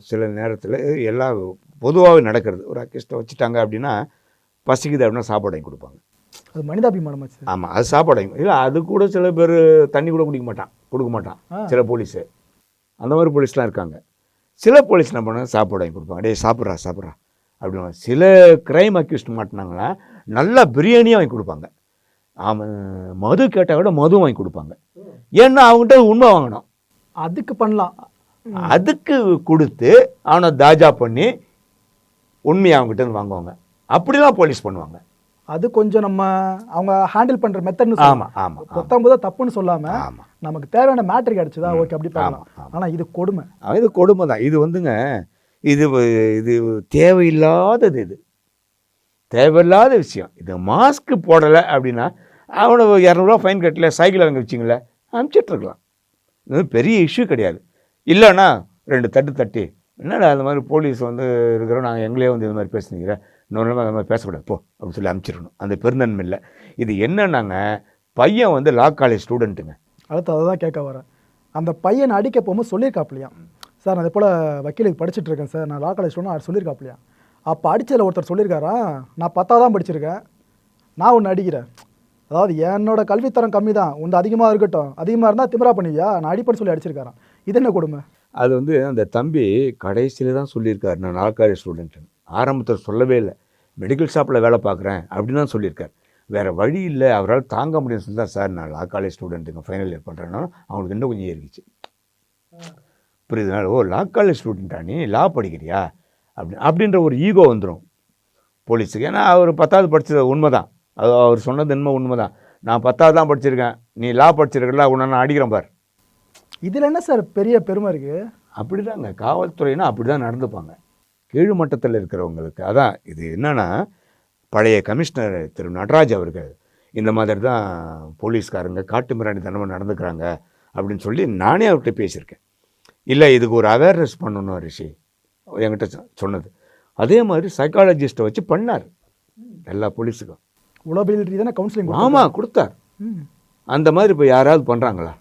சில நேரத்தில் எல்லாம் பொதுவாகவே நடக்கிறது. ஒரு அக்கிஸ்ட்டை வச்சுட்டாங்க அப்படின்னா பசிக்குது அப்படின்னா சாப்பாடு வாங்கி கொடுப்பாங்க. அது மனிதாபிமானம் ஆச்சு. ஆமாம், அது சாப்பாடு வாங்கி இல்லை, அது கூட சில பேர் தண்ணி கூட கொடுக்க மாட்டான் சில போலீஸு. அந்த மாதிரி போலீஸ்லாம் இருக்காங்க. சில போலீஸ் என்ன பண்ணாங்க, சாப்பாடு வாங்கி கொடுப்பாங்க. டேய் சாப்பிட்றா அப்படின்னு. சில கிரைம் அக்யூஸ்ட் மாட்டினாங்களா நல்லா பிரியாணியாக வாங்கி கொடுப்பாங்க. அவன் மது கேட்டால் கூட மது வாங்கி கொடுப்பாங்க. ஏன்னா அவங்ககிட்ட உண்மை வாங்கணும். அதுக்கு பண்ணலாம். அதுக்கு கொடுத்து அவனை தாஜா பண்ணி உண்மையை அவங்ககிட்ட இருந்து வாங்குவாங்க. அப்படிலாம் போலீஸ் பண்ணுவாங்க. அது கொஞ்சம் நம்ம அவங்க ஹேண்டில் பண்ற மெத்தட்னு ஆமாம் ஆமாம். பத்தொன்பதோ தப்புன்னு சொல்லாம ஆமாம், நமக்கு தேவையான மேட்ரிக் அடிச்சுதா ஓகே அப்படி பண்ணலாம். ஆனா இது கொடுமை. இது கொடுமை தான். இது வந்துங்க இது இது தேவையில்லாதது. இது தேவையில்லாத விஷயம். இது மாஸ்க் போடலை அப்படின்னா அவனை 200 ஃபைன் கட்டல, சைக்கிள் வாங்கி வச்சிங்களே அனுப்பிச்சிட்ருக்கலாம். இது பெரிய இஷ்யூ கிடையாது. இல்லைன்னா 2 தட்டி என்னடா அந்த மாதிரி போலீஸ் வந்து இருக்கிறோம், நாங்கள் எங்களே வந்து இது மாதிரி பேசுனீங்க, இன்னொரு அந்த மாதிரி பேசக்கூடாது போ அப்படின்னு சொல்லி அனுப்பிச்சிடணும். அந்த பெருந்தன்மை இல்லை. இது என்னன்னாங்க, பையன் வந்து லா காலேஜ் ஸ்டூடெண்ட்டுங்க. அடுத்து அதை தான் கேட்க வரேன். அந்த பையனை அடிக்க போகும்போது சொல்லியிருக்காப்லையா, சார் நான் அதே போல் வக்கீலுக்கு படிச்சுட்டு இருக்கேன் சார், நான் லா காலேஜ் ஸ்டூடெண்ட், அவர் சொல்லியிருக்காப்லையா. அப்போ அடித்ததில் ஒருத்தர் சொல்லியிருக்காரா, நான் 10வது தான் படிச்சிருக்கேன், நான் ஒன்று அடிக்கிறேன். அதாவது என்னோட கல்வித்தரம் கம்மி தான், உண்டு அதிகமாக இருக்கட்டும், அதிகமாக இருந்தால் திமிரா பண்ணுவியா, நான் அடிப்பேன்னு சொல்லி அடிச்சிருக்காரான். இது என்ன கொடுமை? அது வந்து அந்த தம்பி கடைசியில் தான் சொல்லியிருக்காரு, நான் லா காலேஜ் ஸ்டூடெண்ட்டுன்னு. ஆரம்பத்தில் சொல்லவே இல்லை. மெடிக்கல் ஷாப்பில் வேலை பார்க்குறேன் அப்படின்னு தான் சொல்லியிருக்கார். வேறு வழி இல்லை, அவரால் தாங்க முடியும்னு சொல்லி தான், சார் நான் லா காலேஜ் ஸ்டூடெண்ட்டுங்க ஃபைனல் இயர் பண்ணுறேன்னா அவங்களுக்கு இன்னும் கொஞ்சம் ஏறிச்சு. புரியுதுனால, ஓ லா காலேஜ் ஸ்டூடெண்ட்டா நீ, லா படிக்கிறியா அப்படின்ற ஒரு ஈகோ வந்துடும் போலீஸுக்கு. ஏன்னா அவர் 10வது படித்தது உண்மை தான், அது அவர் சொன்னது என்னமோ உண்மை தான். நான் 10வது தான் படிச்சிருக்கேன், நீ லா படிச்சிருக்கல, உன்னை நான் அடிக்கிறேன் பார். இதில் என்ன சார் பெரிய பெருமை இருக்குது? அப்படி தாங்க காவல்துறைனா அப்படி தான் நடந்துப்பாங்க கீழ் மட்டத்தில் இருக்கிறவங்களுக்கு. அதான் இது என்னன்னா, பழைய கமிஷனர் திரு நடராஜ் அவர்கள் இந்த மாதிரி தான் போலீஸ்காரங்க காட்டு மிராண்டி தனமாக நடந்துக்கிறாங்க அப்படின்னு சொல்லி நானே அவர்கிட்ட பேசியிருக்கேன். இல்லை இதுக்கு ஒரு அவேர்னஸ் பண்ணணும் ரிஷி என்கிட்ட சொன்னது. அதே மாதிரி சைக்காலஜிஸ்ட்டை வச்சு பண்ணார் எல்லா போலீஸுக்கும். உளவியல் ரீதியான கவுன்சிலிங். ஆமாம் கொடுத்தார். அந்த மாதிரி இப்போ யாராவது பண்ணுறாங்களா?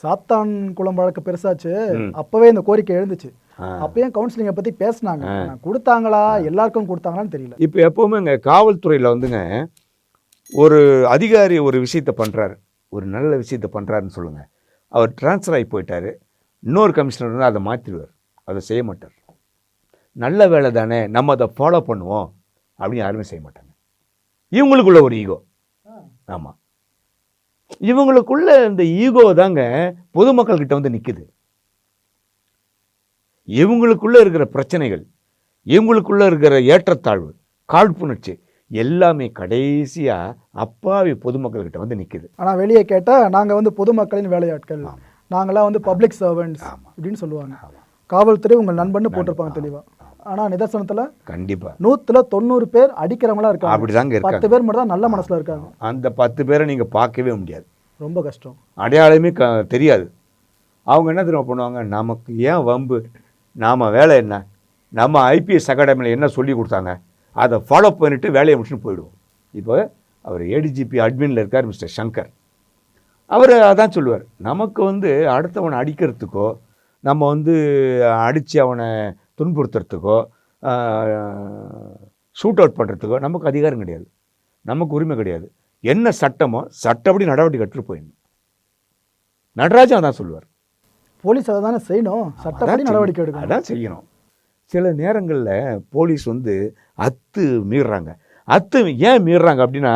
சாத்தான் குளம் வழக்கு பெருசாச்சு, அப்பவே இந்த கோரிக்கை எழுந்துச்சு. அப்பயும் கவுன்சிலிங்கை பற்றி பேசினாங்க, கொடுத்தாங்களா, எல்லாருக்கும் கொடுத்தாங்களான்னு தெரியல. இப்போ எப்போவுமே இங்கே காவல்துறையில் வந்துங்க ஒரு அதிகாரி ஒரு விஷயத்தை பண்ணுறாரு, ஒரு நல்ல விஷயத்தை பண்ணுறாருன்னு சொல்லுங்கள், அவர் ட்ரான்ஸ்ஃபர் ஆகி போயிட்டார், இன்னொரு கமிஷனர் வந்து அதை மாற்றிடுவார், அதை செய்ய மாட்டார். நல்ல வேலை தானே, நம்ம அதை ஃபாலோ பண்ணுவோம் அப்படின்னு யாருமே செய்ய மாட்டாங்க. இவங்களுக்குள்ள ஒரு ஈகோ. ஆமாம், இவங்களுக்குள்ள இந்த ஈகோ தாங்க பொதுமக்கள்கிட்ட வந்து நிற்குது. இவங்களுக்குள்ள இருக்கிற பிரச்சனைகள், இவங்களுக்குள்ள இருக்கிற ஏற்றத்தாழ்வு, காழ்ப்புணர்ச்சி எல்லாமே கடைசியா அப்பாவி பொதுமக்கள்கிட்ட வந்து நிற்குது. ஆனால் வெளியே கேட்டால் நாங்கள் வந்து பொதுமக்களின் வேலையாட்கள், நாங்களாம் வந்து பப்ளிக் சர்வன்ட்ஸ் அப்படின்னு சொல்லுவாங்க. காவல்துறை உங்கள் நண்பன்னு போட்டிருப்பாங்க தெளிவாக. ஆனால் நிதர்சனத்தில் கண்டிப்பாக 100ல் 90 பேர் அடிக்கிறவங்களா இருக்காங்க. அப்படிதாங்க இருக்காங்க. 10 பேர் மட்டும் தான் நல்ல மனசில் இருக்காங்க. அந்த 10 பேரை நீங்கள் பார்க்கவே முடியாது. ரொம்ப கஷ்டம். அடையாளமே தெரியாது. அவங்க என்ன தெரியுமா பண்ணுவாங்க, நமக்கு ஏன் வம்பு, நாம் வேலை என்ன, நம்ம ஐபிஎஸ் அகாடமியில் என்ன சொல்லி கொடுத்தாங்க அதை ஃபாலோ பண்ணிவிட்டு வேலையை முடிச்சுன்னு போயிடுவோம். இப்போ அவர் ஏடிஜிபி அட்மினில் இருக்கார் மிஸ்டர் சங்கர், அவர் அதான் சொல்லுவார், நமக்கு வந்து அடுத்தவனை அடிக்கிறதுக்கோ நம்ம வந்து அடித்து அவனை துன்புறுத்துறதுக்கோ ஷூட் அவுட் பண்ணுறதுக்கோ நமக்கு அதிகாரம் கிடையாது, நமக்கு உரிமை கிடையாது. என்ன சட்டமோ சட்டப்படி நடவடிக்கை எடுத்துகிட்டு போயிடணும். நடராஜன் அதான் சொல்லுவார். போலீஸ் அதை தானே செய்யணும், சட்டப்படி நடவடிக்கை எடுக்கணும், அதான் செய்யணும். சில நேரங்களில் போலீஸ் வந்து அத்து மீறுறாங்க. அத்து ஏன் மீறுறாங்க அப்படின்னா,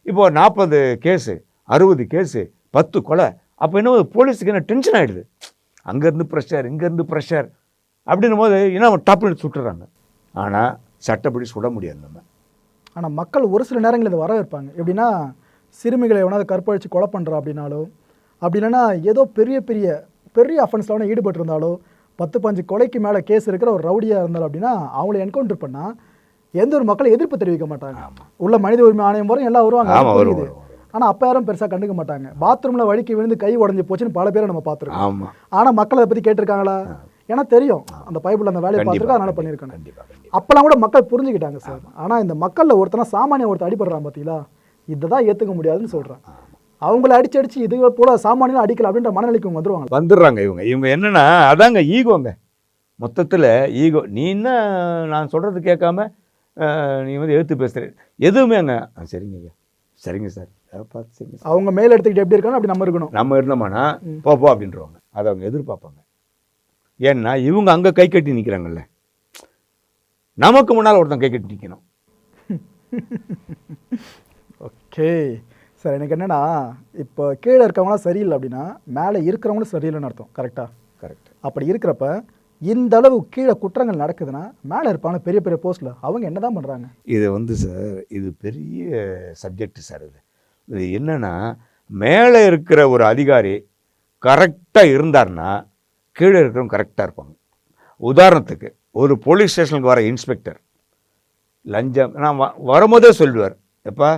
இப்போ 40 கேஸு 60 கேஸு 10 கொலை, அப்போ என்ன போலீஸுக்கு என்ன டென்ஷன் ஆகிடுது, அங்கேருந்து ப்ரெஷர் இங்கேருந்து ப்ரெஷர் அப்படின்னும் போது என்ன டப்புன்னு சுட்டுறாங்க. ஆனால் சட்டப்படி சுட முடியாது நம்ம. ஆனால் மக்கள் ஒரு சில நேரங்களில் இதை வரவேற்பாங்க. எப்படின்னா, சிறுமிகளை எவனாவது கற்பழித்து கொலை பண்ணுறா அப்படின்னாலோ, அப்படி இல்லைன்னா ஏதோ பெரிய பெரிய பெரிய அஃபென்ஸில் வேணால் ஈடுபட்டிருந்தாலோ, 10-15 கொலைக்கு மேலே கேஸ் இருக்கிற ஒரு ரவுடியாக இருந்தாலும் அப்படின்னா அவங்கள என்கவுண்டர் பண்ணால் எந்த ஒரு மக்களும் எதிர்ப்பு தெரிவிக்க மாட்டாங்க. உள்ள மனித உரிமை ஆணையம் வரும், எல்லாம் வருவாங்க, புரியுது. ஆனால் அப்போ யாரும் பெருசாக கண்டுக்க மாட்டாங்க. பாத்ரூமில் வழுக்கி விழுந்து கை உடஞ்சி போச்சுன்னு பல பேரை நம்ம பார்த்துருக்கோம். ஆனால் மக்கள் அதை பற்றி கேட்டிருக்காங்களா? ஏன்னா தெரியும் அந்த பைபிள் அந்த வேலையை பார்த்துருக்கா, அதனால் பண்ணியிருக்காங்க. அப்போல்லாம் கூட மக்கள் புரிஞ்சுக்கிட்டாங்க சார். ஆனால் இந்த மக்களில் ஒருத்தனா சாமானிய ஒருத்தர் அடிபடுறான் பார்த்தீங்களா, இதை தான் ஏற்றுக்க முடியாதுன்னு சொல்கிறேன். அவங்கள அடிச்சு இது போல சாமானியம் அடிக்கல அப்படின்ற மனநிலைக்கு இவங்க வந்துடுறாங்க. இவங்க என்னன்னா அதாங்க ஈகோங்க. மொத்தத்தில் ஈகோ. நீ என்ன நான் சொல்கிறது கேட்காம நீ வந்து எழுத்து பேசுகிற எதுவுமே அங்கே சரிங்க ஐயா, சரிங்க சார், பார்த்து சரிங்க சார். அவங்க மேலே எடுத்துக்கிட்டு எப்படி இருக்காங்க அப்படி நம்ம இருக்கணும். நம்ம இருந்தோம்னா போ அப்படின்றவாங்க. அதை அவங்க எதிர்பார்ப்பாங்க. ஏன்னா இவங்க அங்கே கை கட்டி நிற்கிறாங்கல்ல, நமக்கு முன்னால் ஒருத்தன் கை கட்டி நிற்கணும். ஓகே சார், எனக்கு என்னென்னா இப்போ கீழே இருக்கவங்களாம் சரியில்லை அப்படின்னா மேலே இருக்கிறவங்களும் சரியில்லைன்னு அர்த்தம். கரெக்டாக? கரெக்ட். அப்படி இருக்கிறப்ப இந்த அளவு கீழே குற்றங்கள் நடக்குதுன்னா மேலே இருப்பாங்க பெரிய பெரிய போஸ்ட்டில், அவங்க என்ன தான் பண்ணுறாங்க? இது வந்து சார் இது பெரிய சப்ஜெக்ட் சார். இது என்னென்னா மேலே இருக்கிற ஒரு அதிகாரி கரெக்டாக இருந்தார்னா கீழே இருக்கிறவங்க கரெக்டாக இருப்பாங்க. உதாரணத்துக்கு ஒரு போலீஸ் ஸ்டேஷனுக்கு வர இன்ஸ்பெக்டர் லஞ்சம் நான் வரும்போதே சொல்லிடுவார், எப்பா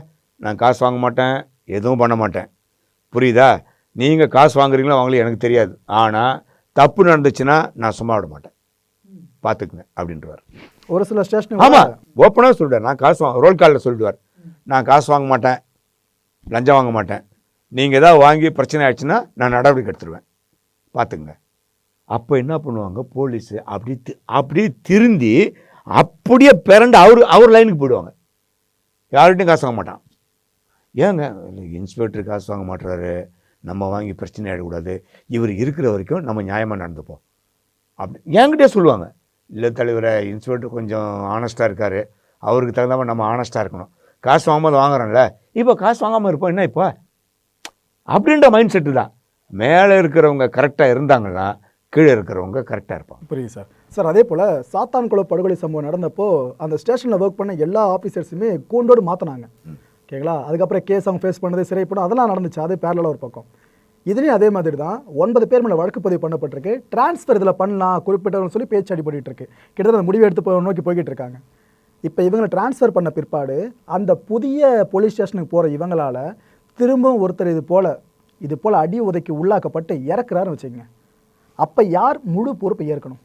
நான் காசு வாங்க மாட்டேன், எதுவும் பண்ண மாட்டேன், புரியுதா? நீங்கள் காசு வாங்குறீங்களோ வாங்கலையும் எனக்கு தெரியாது, ஆனால் தப்பு நடந்துச்சுன்னா நான் சும்மா விட மாட்டேன், பார்த்துக்குங்க அப்படின்றவார். ஒரு சில ஸ்டேஷன் ஆமாம் ஓப்பனாக சொல்லிடுவார். நான் காசு ரோல் காலில் சொல்லிடுவார், நான் காசு வாங்க மாட்டேன், லஞ்சம் வாங்க மாட்டேன், நீங்கள் ஏதாவது வாங்கி பிரச்சனை ஆயிடுச்சுன்னா நான் நடவடிக்கை எடுத்துருவேன், பார்த்துக்குங்க. அப்போ என்ன பண்ணுவாங்க போலீஸு அப்படியே திருந்தி அப்படியே பிறண்டு அவர் லைனுக்கு போயிடுவாங்க. யார்கிட்டையும் காசு வாங்க மாட்டான். ஏங்க இன்ஸ்பெக்டர் காசு வாங்க மாட்டுறாரு, நம்ம வாங்கி பிரச்சனை ஆகிடக்கூடாது, இவர் இருக்கிற வரைக்கும் நம்ம நியாயமாக நடந்துப்போம் அப்படி என்கிட்டே சொல்லுவாங்க. இல்லை தலைவரை, இன்ஸ்பெக்டர் கொஞ்சம் ஆனஸ்ட்டாக இருக்கார், அவருக்கு தகுந்த மாதிரி நம்ம ஆனஸ்ட்டாக இருக்கணும், காசு வாங்கும்போது வாங்குறோம்ல, இப்போ காசு வாங்காமல் இருப்போம் என்ன இப்போ அப்படின்ற மைண்ட் செட்டு தான். மேலே இருக்கிறவங்க கரெக்டாக இருந்தாங்கன்னா கீழே இருக்கிறவங்க கரெக்டாக இருப்பாங்க. புரியுது சார். சார் அதே போல் சாத்தான்குளம் படுகொலை சம்பவம் நடந்தப்போ அந்த ஸ்டேஷனில் ஒர்க் பண்ண எல்லா ஆஃபீஸர்ஸுமே கூண்டோடு மாற்றினாங்க. ஓகேங்களா? அதுக்கப்புறம் கேஸ் அவங்க ஃபேஸ் பண்ணது, சிறை போனது, அதெல்லாம் நடந்துச்சு. அது பேரலாக ஒரு பக்கம். இதுலேயும் அதே மாதிரி தான் 9 பேர் மேலே வழக்கு பதிவு பண்ணப்பட்டிருக்கு. டிரான்ஸ்ஃபர் இதில் பண்ணலாம் குறிப்பிட்டவங்க சொல்லி பேச்சு அடிபட்டு இருக்கு. கிட்டத்தட்ட அந்த முடிவு எடுத்து நோக்கி போய்கிட்டு இருக்காங்க. இப்போ இவங்களை டிரான்ஸ்ஃபர் பண்ண பிற்பாடு அந்த புதிய போலீஸ் ஸ்டேஷனுக்கு போகிற இவங்களால் திரும்பவும் ஒருத்தர் இது போல் அடி உதைக்கு உள்ளாக்கப்பட்டு இறக்குறாருன்னு வச்சுக்கோங்க. அப்போ யார் முழு பொறுப்பை ஏற்கணும்?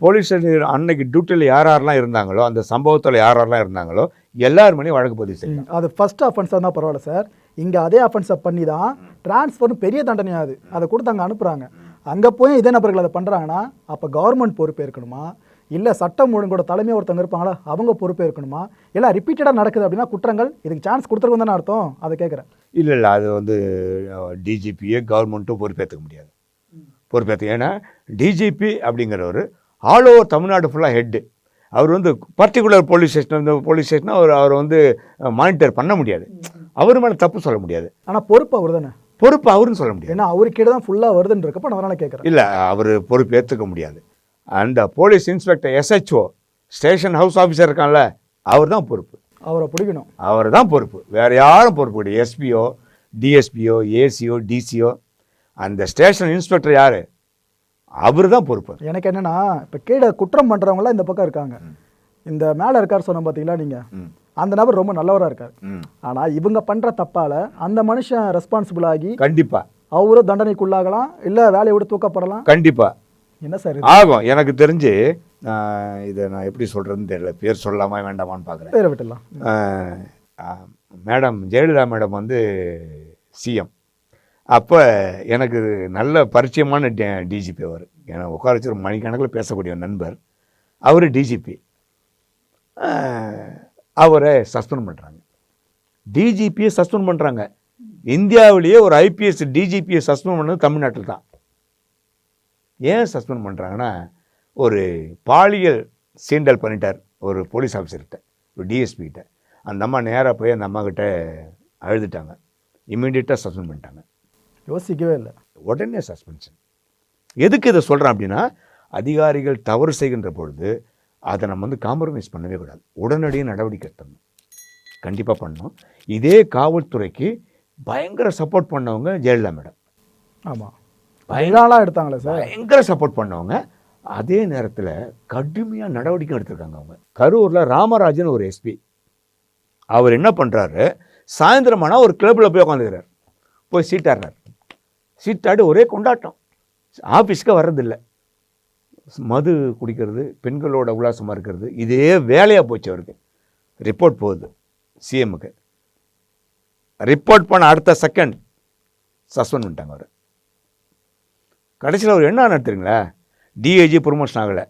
போலீஸ் ஸ்டேஷன் அன்னைக்கு டியூட்டியில் யாரெல்லாம் இருந்தாங்களோ, அந்த சம்பவத்தில் யாரெல்லாம் இருந்தாங்களோ எல்லாருமே வழக்கு பதிவு செய்யணும். அது ஃபர்ஸ்ட் அஃபென்ஸாக தான் பரவாயில்ல சார். இங்கே அதே அஃபென்ஸை பண்ணி தான் டிரான்ஸ்ஃபர்னு பெரிய தண்டனையாது அதை கொடுத்து அங்கே அனுப்புகிறாங்க. அங்கே போய் இதே நபர்கள் அதை பண்ணுறாங்கன்னா அப்போ கவர்மெண்ட் பொறுப்பு ஏற்கணுமா, இல்லை சட்டம் ஒழுங்கோட தலைமையாக ஒருத்தவங்க இருப்பாங்களா அவங்க பொறுப்பு ஏற்கணுமா? எல்லாம் ரிப்பீட்டடாக நடக்குது அப்படின்னா குற்றங்கள், இதுக்கு சான்ஸ் கொடுத்துருக்கோம் தானே அர்த்தம். அதை கேட்குறேன். இல்லை அது வந்து டிஜிபியே கவர்மெண்ட்டும் பொறுப்பேற்றுக்க முடியாது. ஏன்னா டிஜிபி அப்படிங்கிறவர் ஆல் ஓவர் தமிழ்நாடு ஃபுல்லாக ஹெட்டு. அவர் வந்து பர்டிகுலர் போலீஸ் ஸ்டேஷன் அவர் வந்து மானிட்டர் பண்ண முடியாது. அவர் மேலே தப்பு சொல்ல முடியாது. ஆனால் பொறுப்பு அவர் தானே. பொறுப்பு அவருன்னு சொல்ல முடியாது. ஏன்னா அவருக்கு தான் ஃபுல்லாக வருதுன்னு இருக்கப்போ நான் அதனால் கேட்குறேன். இல்லை அவர் பொறுப்பு ஏற்றுக்க முடியாது. அந்த police inspector SHO station house officer இருக்கான்ல, அவர் தான் பொறுப்பு. அவரை பிடிக்கணும். அவர் தான் பொறுப்பு, வேறு யாரும் பொறுப்பு கிடையாது. SPO DSPO ACO DCO அந்த ஸ்டேஷன் இன்ஸ்பெக்டர் யார், அவர் தான் பொறுப்பு. எனக்கு என்னென்னா இப்போ கீழே குற்றம் பண்ணுறவங்களாம் இந்த பக்கம் இருக்காங்க. இந்த மேலே இருக்கார் சொன்ன பார்த்தீங்களா நீங்கள், அந்த நபர் ரொம்ப நல்லவராக இருக்கார். ஆனால் இவங்க பண்ணுற தப்பால் அந்த மனுஷன் ரெஸ்பான்சிபிள் ஆகி கண்டிப்பாக அவரும் தண்டனைக்குள்ளாகலாம், இல்லை வேலையை விட்டு தூக்கப்படலாம். கண்டிப்பாக என்ன சார் ஆகும். எனக்கு தெரிஞ்சு இதை நான் எப்படி சொல்கிறதுன்னு தெரியல, பேர் சொல்லலாமா வேண்டாமான்னு பார்க்குறேன். பேரை விட்டுலாம். மேடம் ஜெயலலிதா மேடம் வந்து CM. அப்போ எனக்கு நல்ல பரிச்சயமான டிஜிபி அவர். ஏன்னா உட்கார வச்சு ஒரு மணிக்கணக்கில் பேசக்கூடிய நண்பர் அவர். டிஜிபி அவரை சஸ்பெண்ட் பண்ணுறாங்க, டிஜிபியை சஸ்பெண்ட் பண்ணுறாங்க. இந்தியாவிலேயே ஒரு IPS டிஜிபியை சஸ்பெண்ட் பண்ணது தமிழ்நாட்டில் தான். ஏன் சஸ்பெண்ட் பண்ணுறாங்கன்னா, ஒரு பாலியல் சீண்டல் பண்ணிட்டார் ஒரு போலீஸ் ஆஃபீஸர்கிட்ட, ஒரு DSP கிட்ட. அந்த அம்மா நேராக போய் அந்த அம்மா கிட்ட அழுதுட்டாங்க. இமீடியட்டாக சஸ்பெண்ட் பண்ணிட்டாங்க. யோசிக்கவே இல்லை, உடனே சஸ்பென்ஷன். எதுக்கு இதை சொல்கிறேன் அப்படின்னா, அதிகாரிகள் தவறு செய்கின்ற பொழுது அதை நம்ம வந்து காம்ப்ரமைஸ் பண்ணவே கூடாது. உடனடியாக நடவடிக்கை எடுத்தணும், கண்டிப்பாக பண்ணணும். இதே காவல்துறைக்கு பயங்கர சப்போர்ட் பண்ணவங்க ஜெயலலிதா மேடம். ஆமாம், பயங்கரமாக எடுத்தாங்களே சார், பயங்கர சப்போர்ட் பண்ணவங்க. அதே நேரத்தில் கடுமையாக நடவடிக்கை எடுத்திருக்காங்க அவங்க. கரூரில் ராமராஜன் ஒரு SP, அவர் என்ன பண்ணுறாரு, சாயந்தரமானா ஒரு கிளப்பில் போய் உட்காந்துக்கிறார், போய் சீட்டாடுறார். சீட்டாடி ஒரே கொண்டாட்டம், ஆஃபீஸ்க்கு வர்றதில்லை, மது குடிக்கிறது, பெண்களோட உல்லாசமாக இருக்கிறது, இதே வேலையாக போச்சு அவருக்கு. ரிப்போர்ட் போகுது CMக்கு. ரிப்போர்ட் பண்ண அடுத்த செகண்ட் சஸ்பெண்ட் பண்ணிட்டாங்க அவர். கடைசியில் அவர் என்ன நடத்துறீங்களா, டிஐஜி ப்ரொமோஷன் ஆகலை,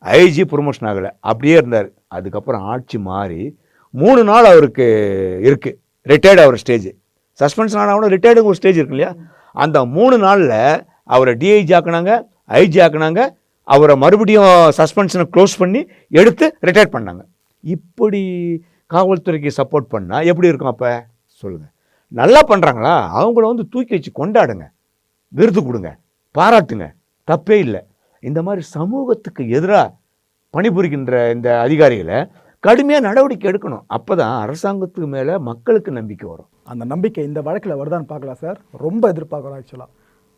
ஐஜி ப்ரொமோஷன் ஆகலை, அப்படியே இருந்தார். அதுக்கப்புறம் ஆட்சி மாறி 3 நாள் அவருக்கு இருக்குது ரிட்டையர்டு ஆகிற ஸ்டேஜ். சஸ்பென்ஷன் ஆனவங்க ரிட்டையர்டுக்கு ஒரு ஸ்டேஜ் இருக்கு இல்லையா, அந்த 3 நாளில் அவரை டிஐஜி ஆக்குனாங்க, ஐஜி ஆக்குனாங்க, அவரை மறுபடியும் சஸ்பென்ஷனை க்ளோஸ் பண்ணி எடுத்து ரிட்டையர் பண்ணாங்க. இப்படி காவல்துறைக்கு சப்போர்ட் பண்ணால் எப்படி இருக்கும்? அப்போ சொல்லுங்கள், நல்லா பண்ணுறாங்களா அவங்கள வந்து தூக்கி வச்சு கொண்டாடுங்க, விருது கொடுங்க, பாராட்டுங்க, தப்பே இல்லை. இந்த மாதிரி சமூகத்துக்கு எதிராக பணிபுரிகின்ற இந்த அதிகாரிகளை கடுமையாக நடவடிக்கை எடுக்கணும். அப்போ தான் அரசாங்கத்துக்கு மேலே மக்களுக்கு நம்பிக்கை வரும். அந்த நம்பிக்கை இந்த வழக்கில் வருதான்னு பார்க்கலாம் சார். ரொம்ப எதிர்பார்க்குறோம். ஆக்சுவலாக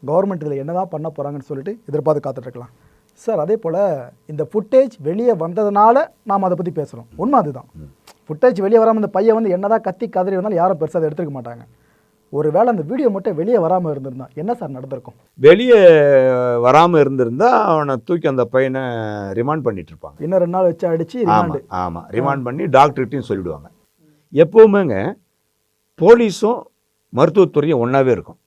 கவர்மெண்ட் இதில் என்ன தான் பண்ண போகிறாங்கன்னு சொல்லிட்டு எதிர்பார்த்து காத்துட்ருக்கலாம் சார். அதே போல் இந்த ஃபுட்டேஜ் வெளியே வந்ததுனால நாம் அதை பற்றி பேசுகிறோம். உண்மை அதுதான். ஃபுட்டேஜ் வெளியே வராமல் இந்த பையன் வந்து என்ன தான் கத்தி கதறி வந்தாலும் யாரும் பெருசாக அதை எடுத்துக்க மாட்டாங்க. ஒரு வேளை அந்த வீடியோ மட்டும் வெளியே வராமல் இருந்திருந்தா என்ன சார் நடந்திருக்கும்? வெளியே வராமல் இருந்திருந்தா அவனை தூக்கி அந்த பையனை ரிமாண்ட் பண்ணிட்டு இருப்பாங்க. இன்னும் 2 நாள் வச்சு அடிச்சு ரிமாண்ட். ஆமாம், ரிமாண்ட் பண்ணி டாக்டர்கிட்டையும் சொல்லிவிடுவாங்க. எப்போவுமேங்க போலீஸும் மருத்துவத்துறையும் ஒன்றாவே இருக்கும்,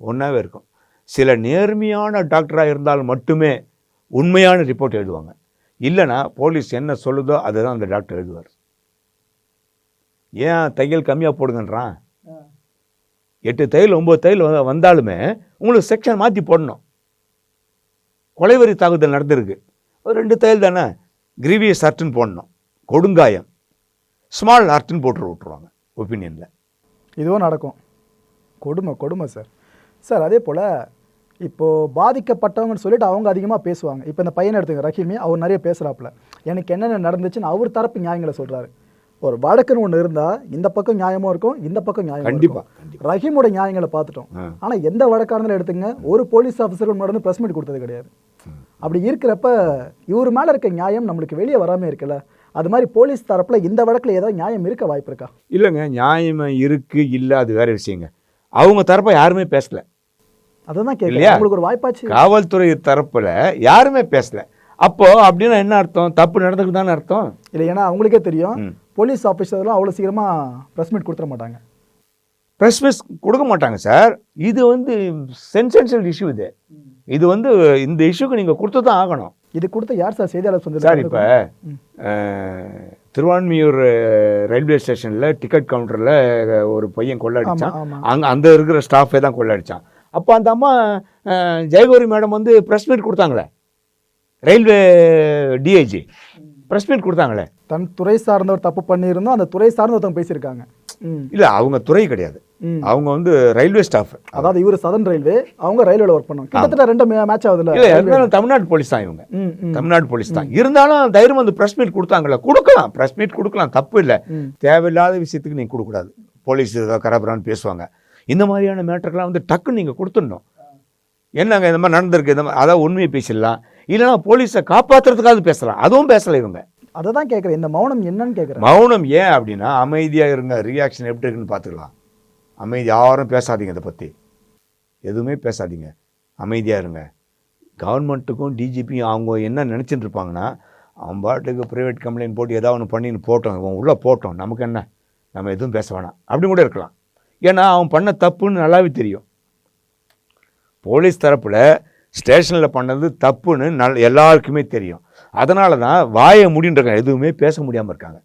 ஒன்றாவே இருக்கும். சில நேர்மையான டாக்டராக இருந்தால் மட்டுமே உண்மையான ரிப்போர்ட் எழுதுவாங்க. இல்லைனா போலீஸ் என்ன சொல்லுதோ அதுதான் அந்த டாக்டர் எழுதுவார். ஏன் தையல் கம்மியாக போடுங்கன்றான்? 8 தையல் 9 தையல் வந்தாலுமே உங்களுக்கு செக்ஷன் மாற்றி போடணும். கொலைவரி தாக்குதல் நடந்திருக்கு, ஒரு 2 தையல் தானே, கிரீவியஸ் ஹர்ட்னு போடணும், கொடுங்காயம் ஸ்மால் ஹர்ட்னு போட்டு விட்டுருவாங்க ஒப்பீனியனில். இதுவும் நடக்கும். கொடுமை கொடுமை சார். சார் அதே போல் இப்போது பாதிக்கப்பட்டவங்கன்னு சொல்லிட்டு அவங்க அதிகமாக பேசுவாங்க. இப்போ இந்த பையனை எடுத்துங்க, ரஹீமி, அவர் நிறைய பேசுகிறாப்புல. எனக்கு என்னென்ன நடந்துச்சுன்னு அவர் தரப்பு நியாயங்களை சொல்கிறாரு. ஒரு வழக்குன்னு ஒன்று இருந்தால் இந்த பக்கம் நியாயமும் இருக்கும், இந்த பக்கம் நியாயம். கண்டிப்பாக ரஹீமோட நியாயங்களை பார்த்துட்டோம். ஆனால் எந்த வழக்காக எடுத்துங்க, ஒரு போலீஸ் ஆஃபீஸருக்கு முன்னாடி ப்ரெஸ் மீட் கொடுத்தது கிடையாது. அப்படி இருக்கிறப்ப இவர் மேலே இருக்க நியாயம் நம்மளுக்கு வெளியே வராமல் இருக்குல்ல. அது மாதிரி போலீஸ் தரப்பில் இந்த வழக்கில் ஏதாவது நியாயம் இருக்க வாய்ப்பு இருக்கா? இல்லைங்க, நியாயம் இருக்குது இல்லை, அது வேற விஷயங்க. அவங்க தரப்பை யாருமே பேசலை. அதுதான் கேட்கலையா, உங்களுக்கு ஒரு வாய்ப்பாச்சு. காவல்துறை தரப்புல யாருமே பேசல. அப்போ அப்படின்னா என்ன அர்த்தம்? தப்பு நடந்துக்கு தானே அர்த்தம். இல்லை, ஏன்னா அவங்களுக்கே தெரியும் போலீஸ் ஆஃபீஸர்லாம் அவ்வளோ சீக்கிரமாக ப்ரெஸ் மீட் கொடுத்துட மாட்டாங்க. ப்ரெஸ் மீட் கொடுக்க மாட்டாங்க சார். இது வந்து சென்சேஷனல் இஷ்யூ. இது வந்து இந்த இஷ்யூக்கு நீங்கள் கொடுத்து தான் ஆகணும். இது கொடுத்த யார் சார் செய்தியாளர் சொந்தம் சார்? இப்போ திருவான்மியூர் ரயில்வே ஸ்டேஷனில் டிக்கெட் கவுண்டரில் ஒரு பையன் கொள்ளடிச்சான். அங்கே அந்த இருக்கிற ஸ்டாஃபே தான் கொள்ளடிச்சான். அப்போ அந்த அம்மா ஜெயகௌரி மேடம் வந்து ப்ரெஸ் மீட் கொடுத்தாங்களே, ரயில்வே டிஐஜி ப்ரெஸ் மீட் கொடுத்தாங்களே. தன் துறை சார்ந்தவர் தப்பு பண்ணியிருந்தோம், அந்த துறை சார்ந்த ஒருத்தவங்க பேசியிருக்காங்க. இல்லை, அவங்க துறை கிடையாது, அவங்க வந்து ரயில்வே ஸ்டாஃப். அதாவது இவர் சதன் ரயில்வே, அவங்க ரயில்வேல ஒர்க் பண்ணுவாங்க. கிட்டத்தட்ட 2 மேட்ச் ஆகுதுல்ல. இல்லை, இருந்தாலும் தமிழ்நாடு போலீஸ் தான் இவங்க, தமிழ்நாடு போலீஸ் தான். இருந்தாலும் தைரியம் வந்து ப்ரெஸ் மீட் கொடுத்தாங்களே, கொடுக்கலாம், ப்ரெஸ் மீட் கொடுக்கலாம், தப்பு இல்லை. தேவையில்லாத விஷயத்துக்கு நீங்கள் கொடுக்கக்கூடாது. போலீஸ் ஏதாவது கராபரான்னு பேசுவாங்க. இந்த மாதிரியான மேட்டருக்கெல்லாம் வந்து டக்குன்னு நீங்கள் கொடுத்துடணும். என்னங்க இந்த மாதிரி நடந்திருக்கு, இந்த மாதிரி அதாவது உண்மையை பேசிடலாம். இல்லைனா போலீஸை காப்பாற்றுறதுக்காவது பேசலாம், அதுவும் பேசலை இவங்க. அதை தான் கேட்குறேன், இந்த மௌனம் என்னன்னு கேட்குறேன். மௌனம் ஏன் அப்படின்னா, அமைதியாக இருங்க, ரியாக்ஷன் எப்படி இருக்குன்னு பார்த்துக்கலாம். அமைதி, யாரும் பேசாதீங்க, இதை பற்றி எதுவுமே பேசாதீங்க, அமைதியாக இருங்க. கவர்மெண்ட்டுக்கும் டிஜிபியும் அவங்க என்ன நினச்சிட்டு இருப்பாங்கன்னா, அவன் பாட்டுக்கு ப்ரைவேட் கம்ப்ளைண்ட் போட்டு ஏதாவது ஒன்று பண்ணின்னு போட்டோம், இவன் உள்ளே போட்டோம், நமக்கு என்ன, நம்ம எதுவும் பேச வேணாம் அப்படின்னு கூட இருக்கலாம். ஏன்னா அவன் பண்ண தப்புன்னு நல்லாவே தெரியும். போலீஸ் தரப்பில் ஸ்டேஷனில் பண்ணது தப்புன்னு எல்லாருக்குமே தெரியும். அதனால தான் வாயை முடின்றிருக்காங்க, எதுவுமே பேச முடியாமல் இருக்காங்க.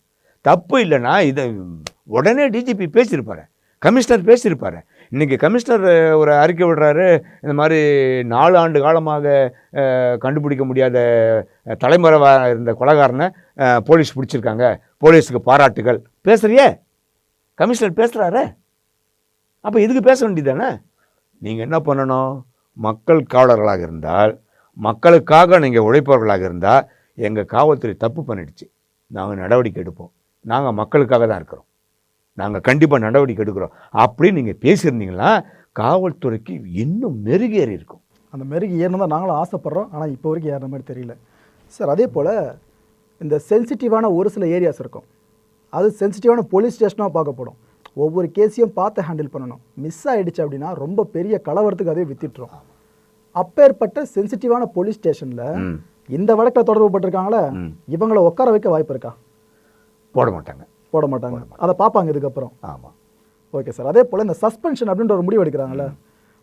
தப்பு இல்லைன்னா இதை உடனே டிஜிபி பேசியிருப்பாரு, கமிஷனர் பேசியிருப்பாரு. இன்றைக்கி கமிஷனர் ஒரு அறிக்கை விடுறாரு, இந்த மாதிரி 4 ஆண்டு காலமாக கண்டுபிடிக்க முடியாத தலைமறைவாக இருந்த கொலைகாரனை போலீஸ் பிடிச்சிருக்காங்க, போலீஸுக்கு பாராட்டுகள். பேசுகிறியே, கமிஷனர் பேசுகிறாரு, அப்போ இதுக்கு பேச வேண்டியதானே? நீங்கள் என்ன பண்ணணும்? மக்கள் காவலர்களாக இருந்தால், மக்களுக்காக நீங்கள் உழைப்பவர்களாக இருந்தால், எங்கள் காவல்துறை தப்பு பண்ணிடுச்சு, நாங்கள் நடவடிக்கை எடுப்போம், நாங்கள் மக்களுக்காக தான் இருக்கிறோம், நாங்கள் கண்டிப்பாக நடவடிக்கை எடுக்கிறோம் அப்படின்னு நீங்கள் பேசியிருந்தீங்கன்னா காவல்துறைக்கு இன்னும் மெருகேறி இருக்கும். அந்த மெருகு ஏறணும் தான் நாங்களும் ஆசைப்பட்றோம். ஆனால் இப்போ வரைக்கும் ஏறின மாதிரி தெரியல சார். அதே போல் இந்த சென்சிட்டிவான ஒரு சில ஏரியாஸ் இருக்கும், அது சென்சிட்டிவான போலீஸ் ஸ்டேஷனாக பார்க்கப்படும். ஒவ்வொரு கேஸையும் பார்த்து ஹேண்டில் பண்ணணும். மிஸ் ஆகிடுச்சு அப்படின்னா ரொம்ப பெரிய கலவரத்துக்கு அதே வித்திட்டுரும். அப்பேற்பட்ட சென்சிட்டிவான போலீஸ் ஸ்டேஷனில் இந்த வழக்கில் தொடர்பு பட்டிருக்காங்களே, இவங்களை உட்கார வைக்க வாய்ப்பு இருக்கா? போட மாட்டாங்க. அதை பார்ப்பாங்க இதுக்கப்புறம். ஆமாம், ஓகே சார். அதே போல் இந்த சஸ்பென்ஷன் அப்படின்ற ஒரு முடிவு எடுக்கிறாங்கல்ல,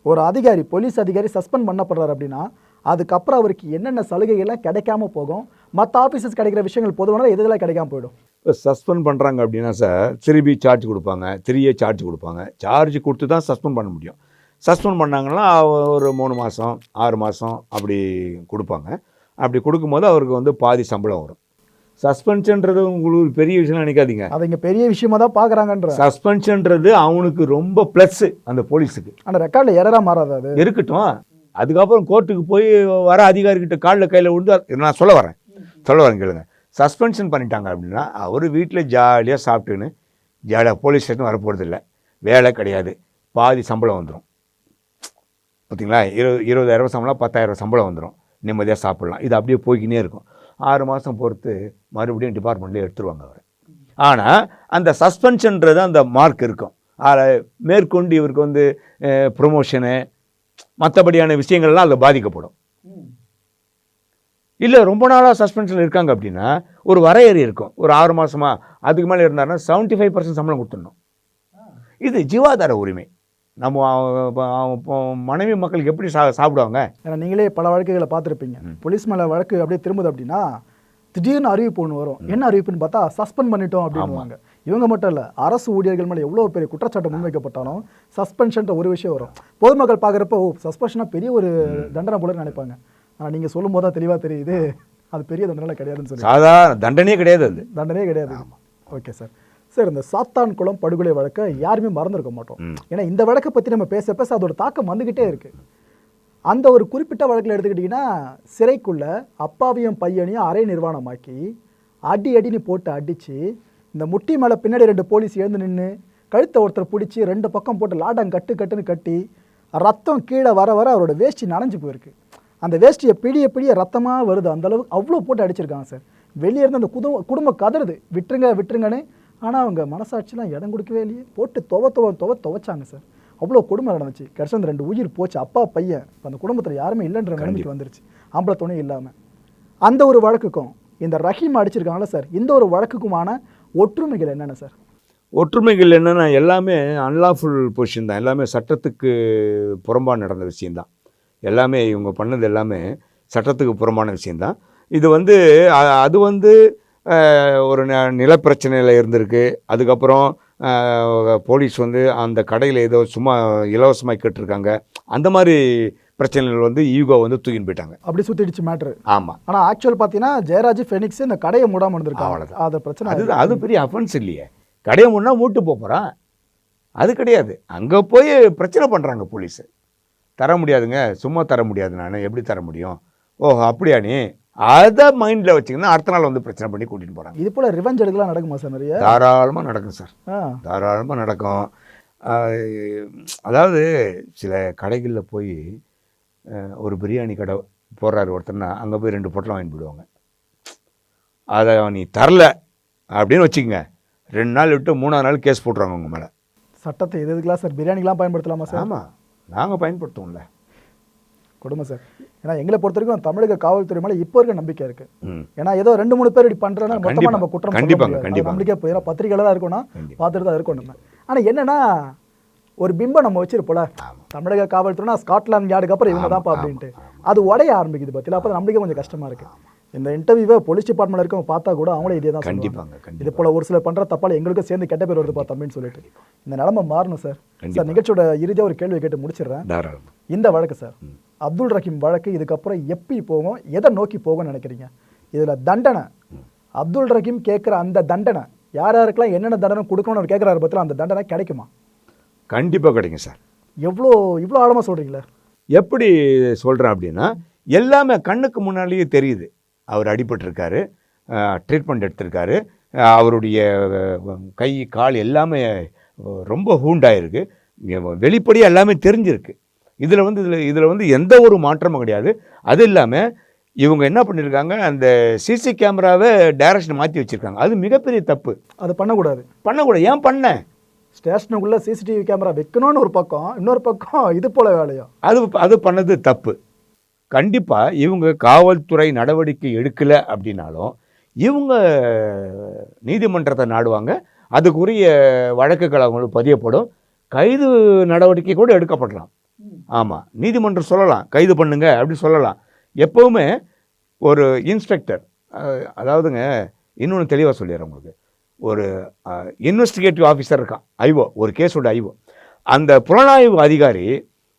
ஒரு அதிகாரி போலீஸ் அதிகாரி சஸ்பெண்ட் பண்ணப்படுறாரு அப்படின்னா அதுக்கப்புறம் அவருக்கு என்னென்ன சலுகைகள்லாம் கிடைக்காம போகும், மற்ற ஆஃபீஸர்ஸ் கிடைக்கிற விஷயங்கள் பொதுவான இதெல்லாம் கிடைக்காம போயிடும். இப்போ சஸ்பெண்ட் பண்ணுறாங்க அப்படின்னா சார், திருப்பி சார்ஜ் கொடுப்பாங்க, 3A சார்ஜ் கொடுப்பாங்க. சார்ஜ் கொடுத்து தான் சஸ்பெண்ட் பண்ண முடியும். சஸ்பெண்ட் பண்ணாங்கன்னா ஒரு 3 மாதம் 6 மாதம் அப்படி கொடுப்பாங்க. அப்படி கொடுக்கும்போது அவருக்கு வந்து பாதி சம்பளம் வரும். சஸ்பென்ஷன்றது உங்களுக்கு பெரிய விஷயம் நினைக்காதீங்க. அதை இங்கே பெரிய விஷயமா தான் பார்க்குறாங்கன்ற. சஸ்பென்ஷன்றது அவனுக்கு ரொம்ப ப்ளஸ்ஸு அந்த போலீஸுக்கு. ஆனால் ரெக்கார்டில் எரராக மாறாது. அது இருக்கட்டும். அதுக்கப்புறம் கோர்ட்டுக்கு போய் வர அதிகாரிகிட்ட கையில் விழுந்து நான் சொல்ல வரேன் கேளுங்க. சஸ்பென்ஷன் பண்ணிட்டாங்க அப்படின்னா அவர் வீட்டில் ஜாலியாக சாப்பிட்டுன்னு ஜாலியாக போலீஸ் ஸ்டேஷன் வரப்போகிறது இல்லை, வேலை கிடையாது, பாதி சம்பளம் வந்துடும். பார்த்தீங்களா, 20,000 சம்பளம் 10,000 சம்பளம் வந்துடும், நிம்மதியாக சாப்பிட்லாம். இது அப்படியே போய்க்கினே இருக்கும். 6 மாதம் பொறுத்து மறுபடியும் டிபார்ட்மெண்ட்லேயே எடுத்துருவாங்க அவர். ஆனால் அந்த சஸ்பென்ஷன்றது அந்த மார்க் இருக்கும். அதில் மேற்கொண்டு இவருக்கு வந்து ப்ரொமோஷனு மற்றபடியான விஷயங்கள்லாம் அதில் பாதிக்கப்படும். இல்லை ரொம்ப நாளாக சஸ்பென்ஷன் இருக்காங்க அப்படின்னா ஒரு வரையறை இருக்கும். ஒரு 6 மாதமா அதுக்கு மேலே இருந்தாருன்னா 75% சம்பளம் கொடுத்துடணும். இது ஜீவாதார உரிமை. நம்ம மனைவி மக்களுக்கு எப்படி சாப்பிடுவாங்க? ஏன்னா நீங்களே பல வழக்குகளை பார்த்துருப்பீங்க. போலீஸ் மேலே வழக்கு அப்படியே திரும்புது அப்படின்னா திடீர்னு அறிவிப்பு ஒன்று வரும். என்ன அறிவிப்புன்னு பார்த்தா சஸ்பெண்ட் பண்ணிட்டோம் அப்படின்வாங்க. இவங்க மட்டும் இல்லை, அரசு ஊழியர்கள் மேலே எவ்வளோ பெரிய குற்றச்சாட்டு முன்வைக்கப்பட்டாலும் சஸ்பென்ஷன்ற ஒரு விஷயம் வரும். பொதுமக்கள் பார்க்குறப்ப சஸ்பென்ஷனாக பெரிய ஒரு தண்டனை போல நினைப்பாங்க. ஆனால் நீங்கள் சொல்லும் போது தான் தெளிவாக தெரியுது அது பெரிய தண்டனை கிடையாதுன்னு சொல்லி. சாதாரண தண்டனையே கிடையாது, அது தண்டனையே கிடையாது. Okay sir. சார், இந்த சாத்தான்குளம் படுகொலை வழக்கை யாருமே மறந்துருக்க மாட்டோம். ஏன்னா இந்த வழக்கை பற்றி நம்ம பேச பேச அதோட தாக்கம் வந்துக்கிட்டே இருக்குது. அந்த ஒரு குறிப்பிட்ட வழக்கில் எடுத்துக்கிட்டிங்கன்னா சிறைக்குள்ளே அப்பாவையும் பையனையும் அரை நிர்வாணமாக்கி அடின்னு போட்டு அடித்து இந்த முட்டி மேலே பின்னாடி 2 போலீஸ் எழுந்து நின்று கழுத்தை ஒருத்தர் பிடிச்சி 2 பக்கம் போட்டு லாடம் கட்டுன்னு கட்டி ரத்தம் கீழே வர அவரோட வேஷ்டி நனைஞ்சு போயிருக்கு. அந்த வேஷ்டியை பிடிய ரத்தமாக வருது. அந்தளவுக்கு அவ்வளோ போட்டு அடிச்சிருக்காங்க சார். வெளியே இருந்து அந்த குடும்பம் கதறுது விட்டுருங்கன்னு. ஆனால் அவங்க மனசாட்சிலாம் இடம் கொடுக்கவே இல்லையே, போட்டு துவைச்சாங்க சார். அவ்வளோ கொடுமை நடந்துச்சு. கடைசி அந்த 2 உயிர் போச்சு, அப்பா பையன். அந்த குடும்பத்தில் யாருமே இல்லைன்ற நிலைமைக்கு வந்துருச்சு, ஆம்பளை துணை இல்லாமல். அந்த ஒரு வழக்குக்கும் இந்த ரஹீம் அடிச்சிருக்காங்களா சார், இந்த ஒரு வழக்குக்குமான ஒற்றுமைகள் என்னென்ன சார்? ஒற்றுமைகள் என்னென்னா எல்லாமே அன்லாஃபுல் பொசிஷன் தான். எல்லாமே சட்டத்துக்கு புறம்பாக நடந்த விஷயந்தான். எல்லாமே இவங்க பண்ணது எல்லாமே சட்டத்துக்கு புறம்பான விஷயந்தான். இது வந்து அது வந்து ஒரு நிலப்பிரச்சனையில் இருந்திருக்கு. அதுக்கப்புறம் போலீஸ் வந்து அந்த கடையில் ஏதோ சும்மா இலவசமாக கேட்டிருக்காங்க. அந்த மாதிரி பிரச்சனைகள் வந்து ஈகோ வந்து தூக்கின்னு போயிட்டாங்க. அப்படி சுற்றிடுச்சு மேட்ரு. ஆமாம். ஆனால் ஆக்சுவல் பார்த்தீங்கன்னா ஜெயராஜ் ஃபெனிக்ஸ் இந்த கடையை மூடாமல் இருந்திருக்காங்க. அது பிரச்சனை. அது பெரிய அஃபென்ஸ் இல்லையே. கடையை மூடனா மூட்டு போகிறான், அது கிடையாது. அங்கே போய் பிரச்சனை பண்ணுறாங்க போலீஸு. தர முடியாதுங்க, சும்மா தர முடியாது, நான் எப்படி தர முடியும், ஓஹோ அப்படியா நீ, அதை மைண்டில் வச்சிங்கன்னா அடுத்த நாள் வந்து பிரச்சனை பண்ணி கூட்டிகிட்டு போகிறாங்க. இது போல் ரிவெஞ்ச் எடுக்கலாம் நடக்குமா சார்? நிறைய தாராளமாக நடக்கும் சார், தாராளமாக நடக்கும். அதாவது சில கடைகளில் போய் ஒரு பிரியாணி கடை போடுறாரு ஒருத்தர்னா அங்கே போய் 2 பொட்டலம் வாங்கிட்டு போயிடுவாங்க. அதை நீ தரல அப்படின்னு வச்சுக்கோங்க, 2 நாள் விட்டு 3ஆவது நாள் கேஸ் போட்டுருவாங்க உங்கள் மேலே. சட்டத்தை எதுக்கெல்லாம் சார் பிரியாணிக்கெலாம் பயன்படுத்தலாமா சார்? ஆமாம், நாங்கள் பயன்படுத்துவோம்ல. கொடுமை சார். ஏன்னா எங்களை பொறுத்த வரைக்கும் தமிழக காவல்துறை மேலே இப்போ இருக்க நம்பிக்கை இருக்குது. ஏன்னா ஏதோ 2-3 பேர் இப்படி பண்ணுறோன்னா மொத்தமாக நம்ம குற்றம் நம்பிக்கை போயிடும். பத்திரிகையில் தான் இருக்கணும், பார்த்துட்டு தான் இருக்கணும். ஆனால் என்னென்னா ஒரு பிம்பம் நம்ம வச்சிருப்போல, தமிழக காவல்துறைனா ஸ்காட்லாந்து யார்டுக்கு அப்புறம் இவங்க தான்ப்பா அப்படின்ட்டு, அது உடைய ஆரம்பிக்குது பற்றில. அப்போ நம்மளுக்கே கொஞ்சம் கஷ்டமாக இருக்குது. இந்த இன்டர்வியூவை போலீஸ் டிபார்ட்மெண்ட்டில் இருக்கவங்க பார்த்தா கூட அவங்களே இதே தான் சொல்லுவாங்க. இது போல் ஒரு சிலர் பண்ணுற தப்பால் எங்களுக்கும் சேர்ந்து கெட்ட பேர் வருதுப்பா தம்பின்னு சொல்லிட்டு. இந்த நிலைமை மாறணும் சார். சார், நிகழ்ச்சியோட இறுதியாக ஒரு கேள்வி கேட்டு முடிச்சிடுறேன். இந்த வழக்கு சார், அப்துல் ரஹீம் வழக்கு இதுக்கப்புறம் எப்படி போகும், எதை நோக்கி போகும்னு நினைக்கிறீங்க? இதில் தண்டனை, அப்துல் ரஹீம் கேட்குற அந்த தண்டனை யாருக்கெல்லாம் என்னென்ன தண்டனை கொடுக்கணும்னு கேட்குறாரு பற்றில அந்த தண்டனை கிடைக்குமா? கண்டிப்பாக கிடைக்கும் சார். இவ்வளோ ஆழமாக சொல்கிறீங்களே? எப்படி சொல்கிறேன் அப்படின்னா, எல்லாமே கண்ணுக்கு முன்னாலேயே தெரியுது. அவர் அடிபட்டிருக்காரு, ட்ரீட்மெண்ட் எடுத்திருக்காரு, அவருடைய கை கால் எல்லாமே ரொம்ப ஹூண்டாயிருக்கு, வெளிப்படையாக எல்லாமே தெரிஞ்சிருக்கு. இதில் வந்து எந்த ஒரு மாற்றமும் கிடையாது. அது இல்லாமல் இவங்க என்ன பண்ணியிருக்காங்க, அந்த சிசி கேமராவை டைரக்ஷன் மாற்றி வச்சுருக்காங்க. அது மிகப்பெரிய தப்பு. அது பண்ணக்கூடாது. ஏன் பண்ண? ஸ்டேஷனுக்குள்ளே சிசிடிவி கேமரா வைக்கணும்னு ஒரு பக்கம், இன்னொரு பக்கம் இது போல் வேலையோ, அது பண்ணது தப்பு. கண்டிப்பாக இவங்க காவல்துறை நடவடிக்கை எடுக்கலை அப்படின்னாலும் இவங்க நீதிமன்றத்தை நாடுவாங்க. அதுக்குரிய வழக்குகள் அவங்களுக்கு பதியப்படும். கைது நடவடிக்கை கூட எடுக்கப்படலாம். ஆமாம், நீதிமன்றம் சொல்லலாம் கைது பண்ணுங்க அப்படி சொல்லலாம். எப்போவுமே ஒரு இன்ஸ்பெக்டர், அதாவதுங்க இன்னொன்று தெளிவாக சொல்லிடுறேன் உங்களுக்கு. ஒரு இன்வெஸ்டிகேட்டிவ் ஆஃபீஸர் இருக்கான், ஐஓ, ஒரு கேஸோட ஐஓ. அந்த புலனாய்வு அதிகாரி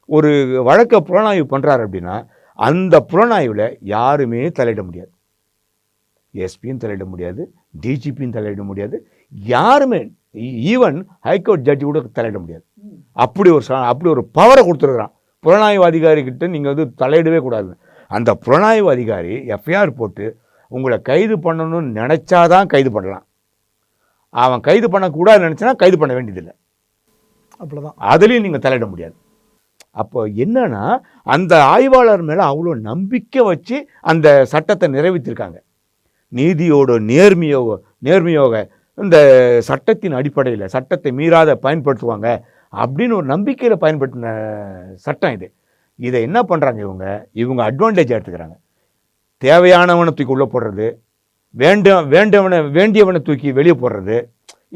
ஒரு வழக்கை புலனாய்வு பண்ணுறாரு அப்படின்னா அந்த புலனாய்வில் யாருமே தலையிட முடியாது. எஸ்பியும் தலையிட முடியாது, டிஜிபியும் தலையிட முடியாது, யாருமே, ஈவன் ஹைகோர்ட் ஜட்ஜி கூட தலையிட முடியாது. அப்படி ஒரு பவரை கொடுத்துருக்குறான் புலனாய்வு அதிகாரிக்கிட்ட. நீங்கள் வந்து தலையிடவே கூடாது. அந்த புலனாய்வு அதிகாரி எஃப்ஐஆர் போட்டு உங்களை கைது பண்ணணும்னு நினச்சாதான் கைது பண்ணலாம். அவன் கைது பண்ணக்கூடாதுன்னு நினச்சினா கைது பண்ண வேண்டியதில்லை. அவ்வளோதான். அதுலேயும் நீங்கள் தலையிட முடியாது. அப்போ என்னன்னா அந்த ஆய்வாளர் மேலே அவ்வளோ நம்பிக்கை வச்சு அந்த சட்டத்தை நிறைவேற்றிருக்காங்க. நீதியோட நேர்மையோக இந்த சட்டத்தின் அடிப்படையில் சட்டத்தை மீறாத பயன்படுத்துவாங்க அப்படின்னு ஒரு நம்பிக்கையில் பயன்படுத்தின சட்டம் இது. இதை என்ன பண்ணுறாங்க இவங்க அட்வான்டேஜ் எடுத்துக்கிறாங்க. தேவையானவனை தூக்கி உள்ளே போடுறது, வேண்டியவனை தூக்கி வெளியே போடுறது.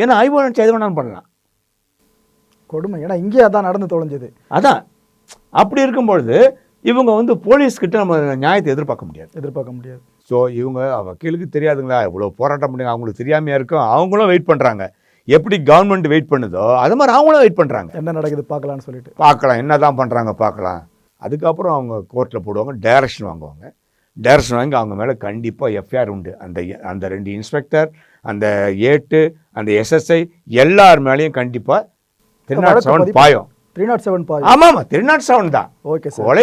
ஏன்னா ஆய்வாளர் எது வேணாலும் பண்ணலாம். கொடுமை. ஏன்னா இங்கே அதான் நடந்து தொலைஞ்சது. அதான் அப்படி இருக்கும்பொழுது இவங்க வந்து போலீஸ்கிட்ட நம்ம நியாயத்தை எதிர்பார்க்க முடியாது. ஸோ இவங்க வக்கீலுக்கு தெரியாதுங்களா இவ்வளோ போராட்டம் பண்ணுங்க, அவங்களுக்கு தெரியாமையாக இருக்கும். அவங்களும் வெயிட் பண்ணுறாங்க. எப்படி கவர்மெண்ட் வெயிட் பண்ணுதோ அது மாதிரி அவங்களும் வெயிட் பண்ணுறாங்க. என்ன நடக்குது பார்க்கலான்னு சொல்லிட்டு பார்க்கலாம், என்ன தான் பண்ணுறாங்க பார்க்கலாம். அதுக்கப்புறம் அவங்க கோர்ட்டில் போடுவாங்க, டைரக்ஷன் வாங்குவாங்க. டைரக்ஷன் வாங்கி அவங்க மேலே கண்டிப்பாக எஃப்ஐஆர் உண்டு. அந்த 2 இன்ஸ்பெக்டர், அந்த ஏட்டு, அந்த எஸ்எஸ்ஐ எல்லார் மேலேயும் கண்டிப்பாக 307 பாயம். 307 பாயம். ஆமாம், 307 தான். Okay sir.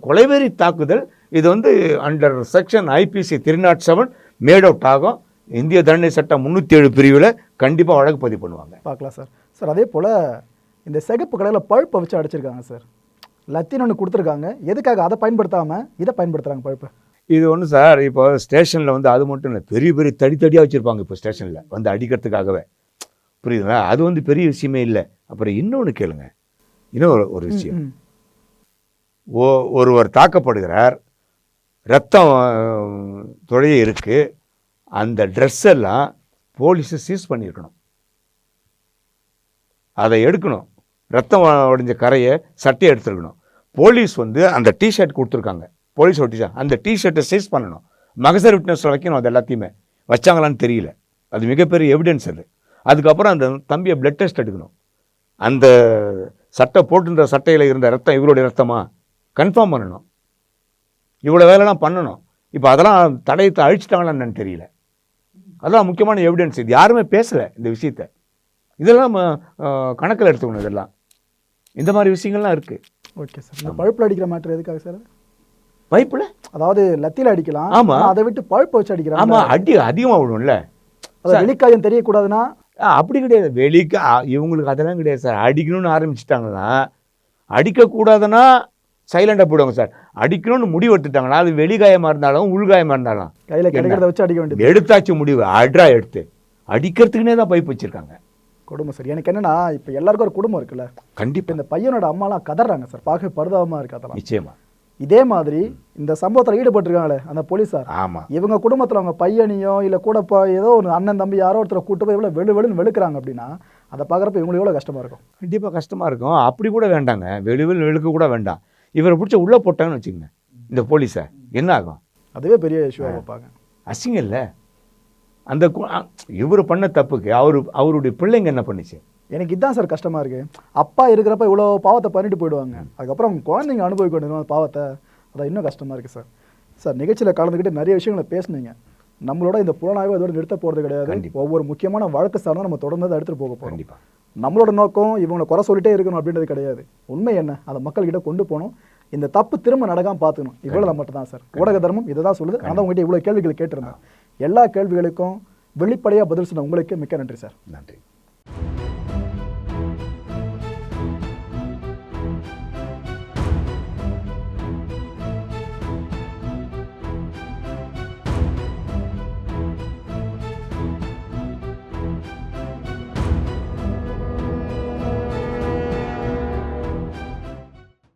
கொலைவெறி தாக்குதல். இது வந்து under section IPC 307 made out ஆகும். இந்திய தண்டனை சட்டம் 307 பிரிவில் கண்டிப்பாக வழக்கு பதிவு பண்ணுவாங்க. பார்க்கலாம் சார். சார் அதே போல் இந்த சிகப்பு கடையில் பழுப்பை வச்சு அடிச்சிருக்காங்க சார். லத்தின் ஒன்று கொடுத்துருக்காங்க. எதுக்காக அதை பயன்படுத்தாமல் இதை பயன்படுத்துகிறாங்க பழுப்பை? இது ஒன்று சார், இப்போ ஸ்டேஷனில் வந்து அது மட்டும் இல்லை, பெரிய தடியாக வச்சுருப்பாங்க இப்போ ஸ்டேஷனில் வந்து அடிக்கிறதுக்காகவே. புரியுதுங்களா? அது வந்து பெரிய விஷயமே இல்லை. அப்புறம் இன்னொன்று கேளுங்க, இன்னும் ஒரு விஷயம். ஒருவர் தாக்கப்படுகிறார், ரத்தம் தொடைய இருக்குது. அந்த ட்ரெஸ் எல்லாம் போலீஸை சீஸ் பண்ணியிருக்கணும், அதை எடுக்கணும். ரத்தம் உடைஞ்ச கரையை சட்டையை எடுத்துருக்கணும். போலீஸ் வந்து அந்த டிஷர்ட் கொடுத்துருக்காங்க, போலீஸ் ஒரு டிஷர்ட், அந்த டிஷர்ட்டை சீஸ் பண்ணணும். மகசர் விட்னஸில் வைக்கணும். அது எல்லாத்தையுமே வச்சாங்களான்னு தெரியல. அது மிகப்பெரிய எவிடன்ஸ் அது. அதுக்கப்புறம் அந்த தம்பியை பிளட் டெஸ்ட் எடுக்கணும். அந்த சட்டை போட்டுன்ற சட்டையில் இருந்த ரத்தம் இவருடைய ரத்தமா கன்ஃபார்ம் பண்ணணும். இவ்வளோ வேலைலாம் பண்ணணும். இப்போ அதெல்லாம் தடயத்தை அழிச்சிட்டாங்களான்னு என்னன்னு தெரியல. அதெல்லாம் முக்கியமான எவிடன்ஸ். இது யாருமே பேசலை இந்த விஷயத்தை. இதெல்லாம் கணக்கில் எடுத்துக்கணும். இதெல்லாம் இந்த மாதிரி விஷயங்கள்லாம் இருக்குது. Okay sir. இந்த பழுப்பில் அடிக்கிற மேட்டர் எதுக்காக சார்? பைப்பில், அதாவது லத்தியில் அடிக்கலாம். ஆமாம், அதை விட்டு பழுப்பை வச்சு அடிக்கிறாங்க. ஆமாம், அதிகமாக விடும்ல. அது வெளிக்காயம் தெரியக்கூடாதுன்னா அப்படி கிடையாது. இவங்களுக்கு அதெல்லாம் கிடையாது சார். அடிக்கணும்னு ஆரம்பிச்சிட்டாங்கன்னா, அடிக்கக்கூடாதுன்னா சைலண்டாக போயிடுவாங்க சார். அடிக்கணும்னு முடிவு எடுத்துட்டாங்கன்னா, அது வெளிகாயமாக இருந்தாலும் உள்காயமாக இருந்தாலும் கையில் கிடைக்கிறத வச்சு அடிக்க வேண்டியது. எடுத்தாச்சு முடிவு. எடுத்து அடிக்கிறதுக்குனே தான் பைப் வச்சுருக்காங்க. குடும்பம் சார். எனக்கு என்னன்னா, இப்போ எல்லாருக்கும் ஒரு குடும்பம் இருக்குல்ல. கண்டிப்பாக இந்த பையனோட அம்மாலாம் கதறாங்க சார். பார்க்க பரிதாபமாக இருக்கு அதெல்லாம். நிச்சயமா. இதே மாதிரி இந்த சம்பவத்தில் ஈடுபட்டிருக்காங்களே அந்த போலீஸார், ஆமாம், இவங்க குடும்பத்தில் அவங்க பையனையோ இல்லை கூட ஏதோ ஒரு அண்ணன் தம்பி யாரோ ஒருத்தரை கூட்டு போய் இவ்வளோ வெளுன்னு வெளுக்கிறாங்க அப்படின்னா அதை பார்க்குறப்ப இவங்களுக்கு எவ்வளோ கஷ்டமாக இருக்கும். கண்டிப்பாக கஷ்டமாக இருக்கும். அப்படி கூட வேண்டாங்க, வெளுக்க கூட வேண்டாம். இவரை பிடிச்ச உள்ளே போட்டாங்கன்னு வச்சுக்கோங்க இந்த போலீஸை, என்ன ஆகும்? அதுவே பெரிய இஷ்யூவாக பார்ப்பாங்க. அசிங்கம் இல்லை? அந்த இவர் பண்ண தப்புக்கு அவருடைய பிள்ளைங்க என்ன பண்ணிச்சு? எனக்கு இதுதான் சார் கஷ்டமாக இருக்குது. அப்பா இருக்கிறப்ப இவ்வளோ பாவத்தை பண்ணிட்டு போயிடுவாங்க. அதுக்கப்புறம் குழந்தைங்க அனுபவிக்க வேண்டிய பாவத்தை, அதான் இன்னும் கஷ்டமாக இருக்குது சார். சார் நிகழ்ச்சியில் கலந்துக்கிட்டு நிறைய விஷயங்களை பேசுனீங்க. நம்மளோட இந்த புலனாய்வு அதோட நிறுத்த போகிறது கிடையாது. ஒவ்வொரு முக்கியமான வழக்கு சார்ந்தும் நம்ம தொடர்ந்து எடுத்துகிட்டு போக போகிறோம். கண்டிப்பாக நம்மளோட நோக்கம் இவங்களை குறை சொல்லிட்டே இருக்கணும் அப்படின்றது கிடையாது. உண்மை என்ன அதை மக்கள்கிட்ட கொண்டு போகணும். இந்த தப்பு திரும்ப நடக்காமல் பார்த்துக்கணும். இவ்வளோ மட்டும் தான் சார். ஊடக தர்மம் இதை தான் சொல்லுது. ஆனால் உங்கள்கிட்ட இவ்வளோ கேள்விகள் கேட்டிருந்தேன். எல்லா கேள்விகளுக்கும் வெளிப்படையாக பதில் சொன்ன உங்களுக்கு மிக்க நன்றி சார். நன்றி.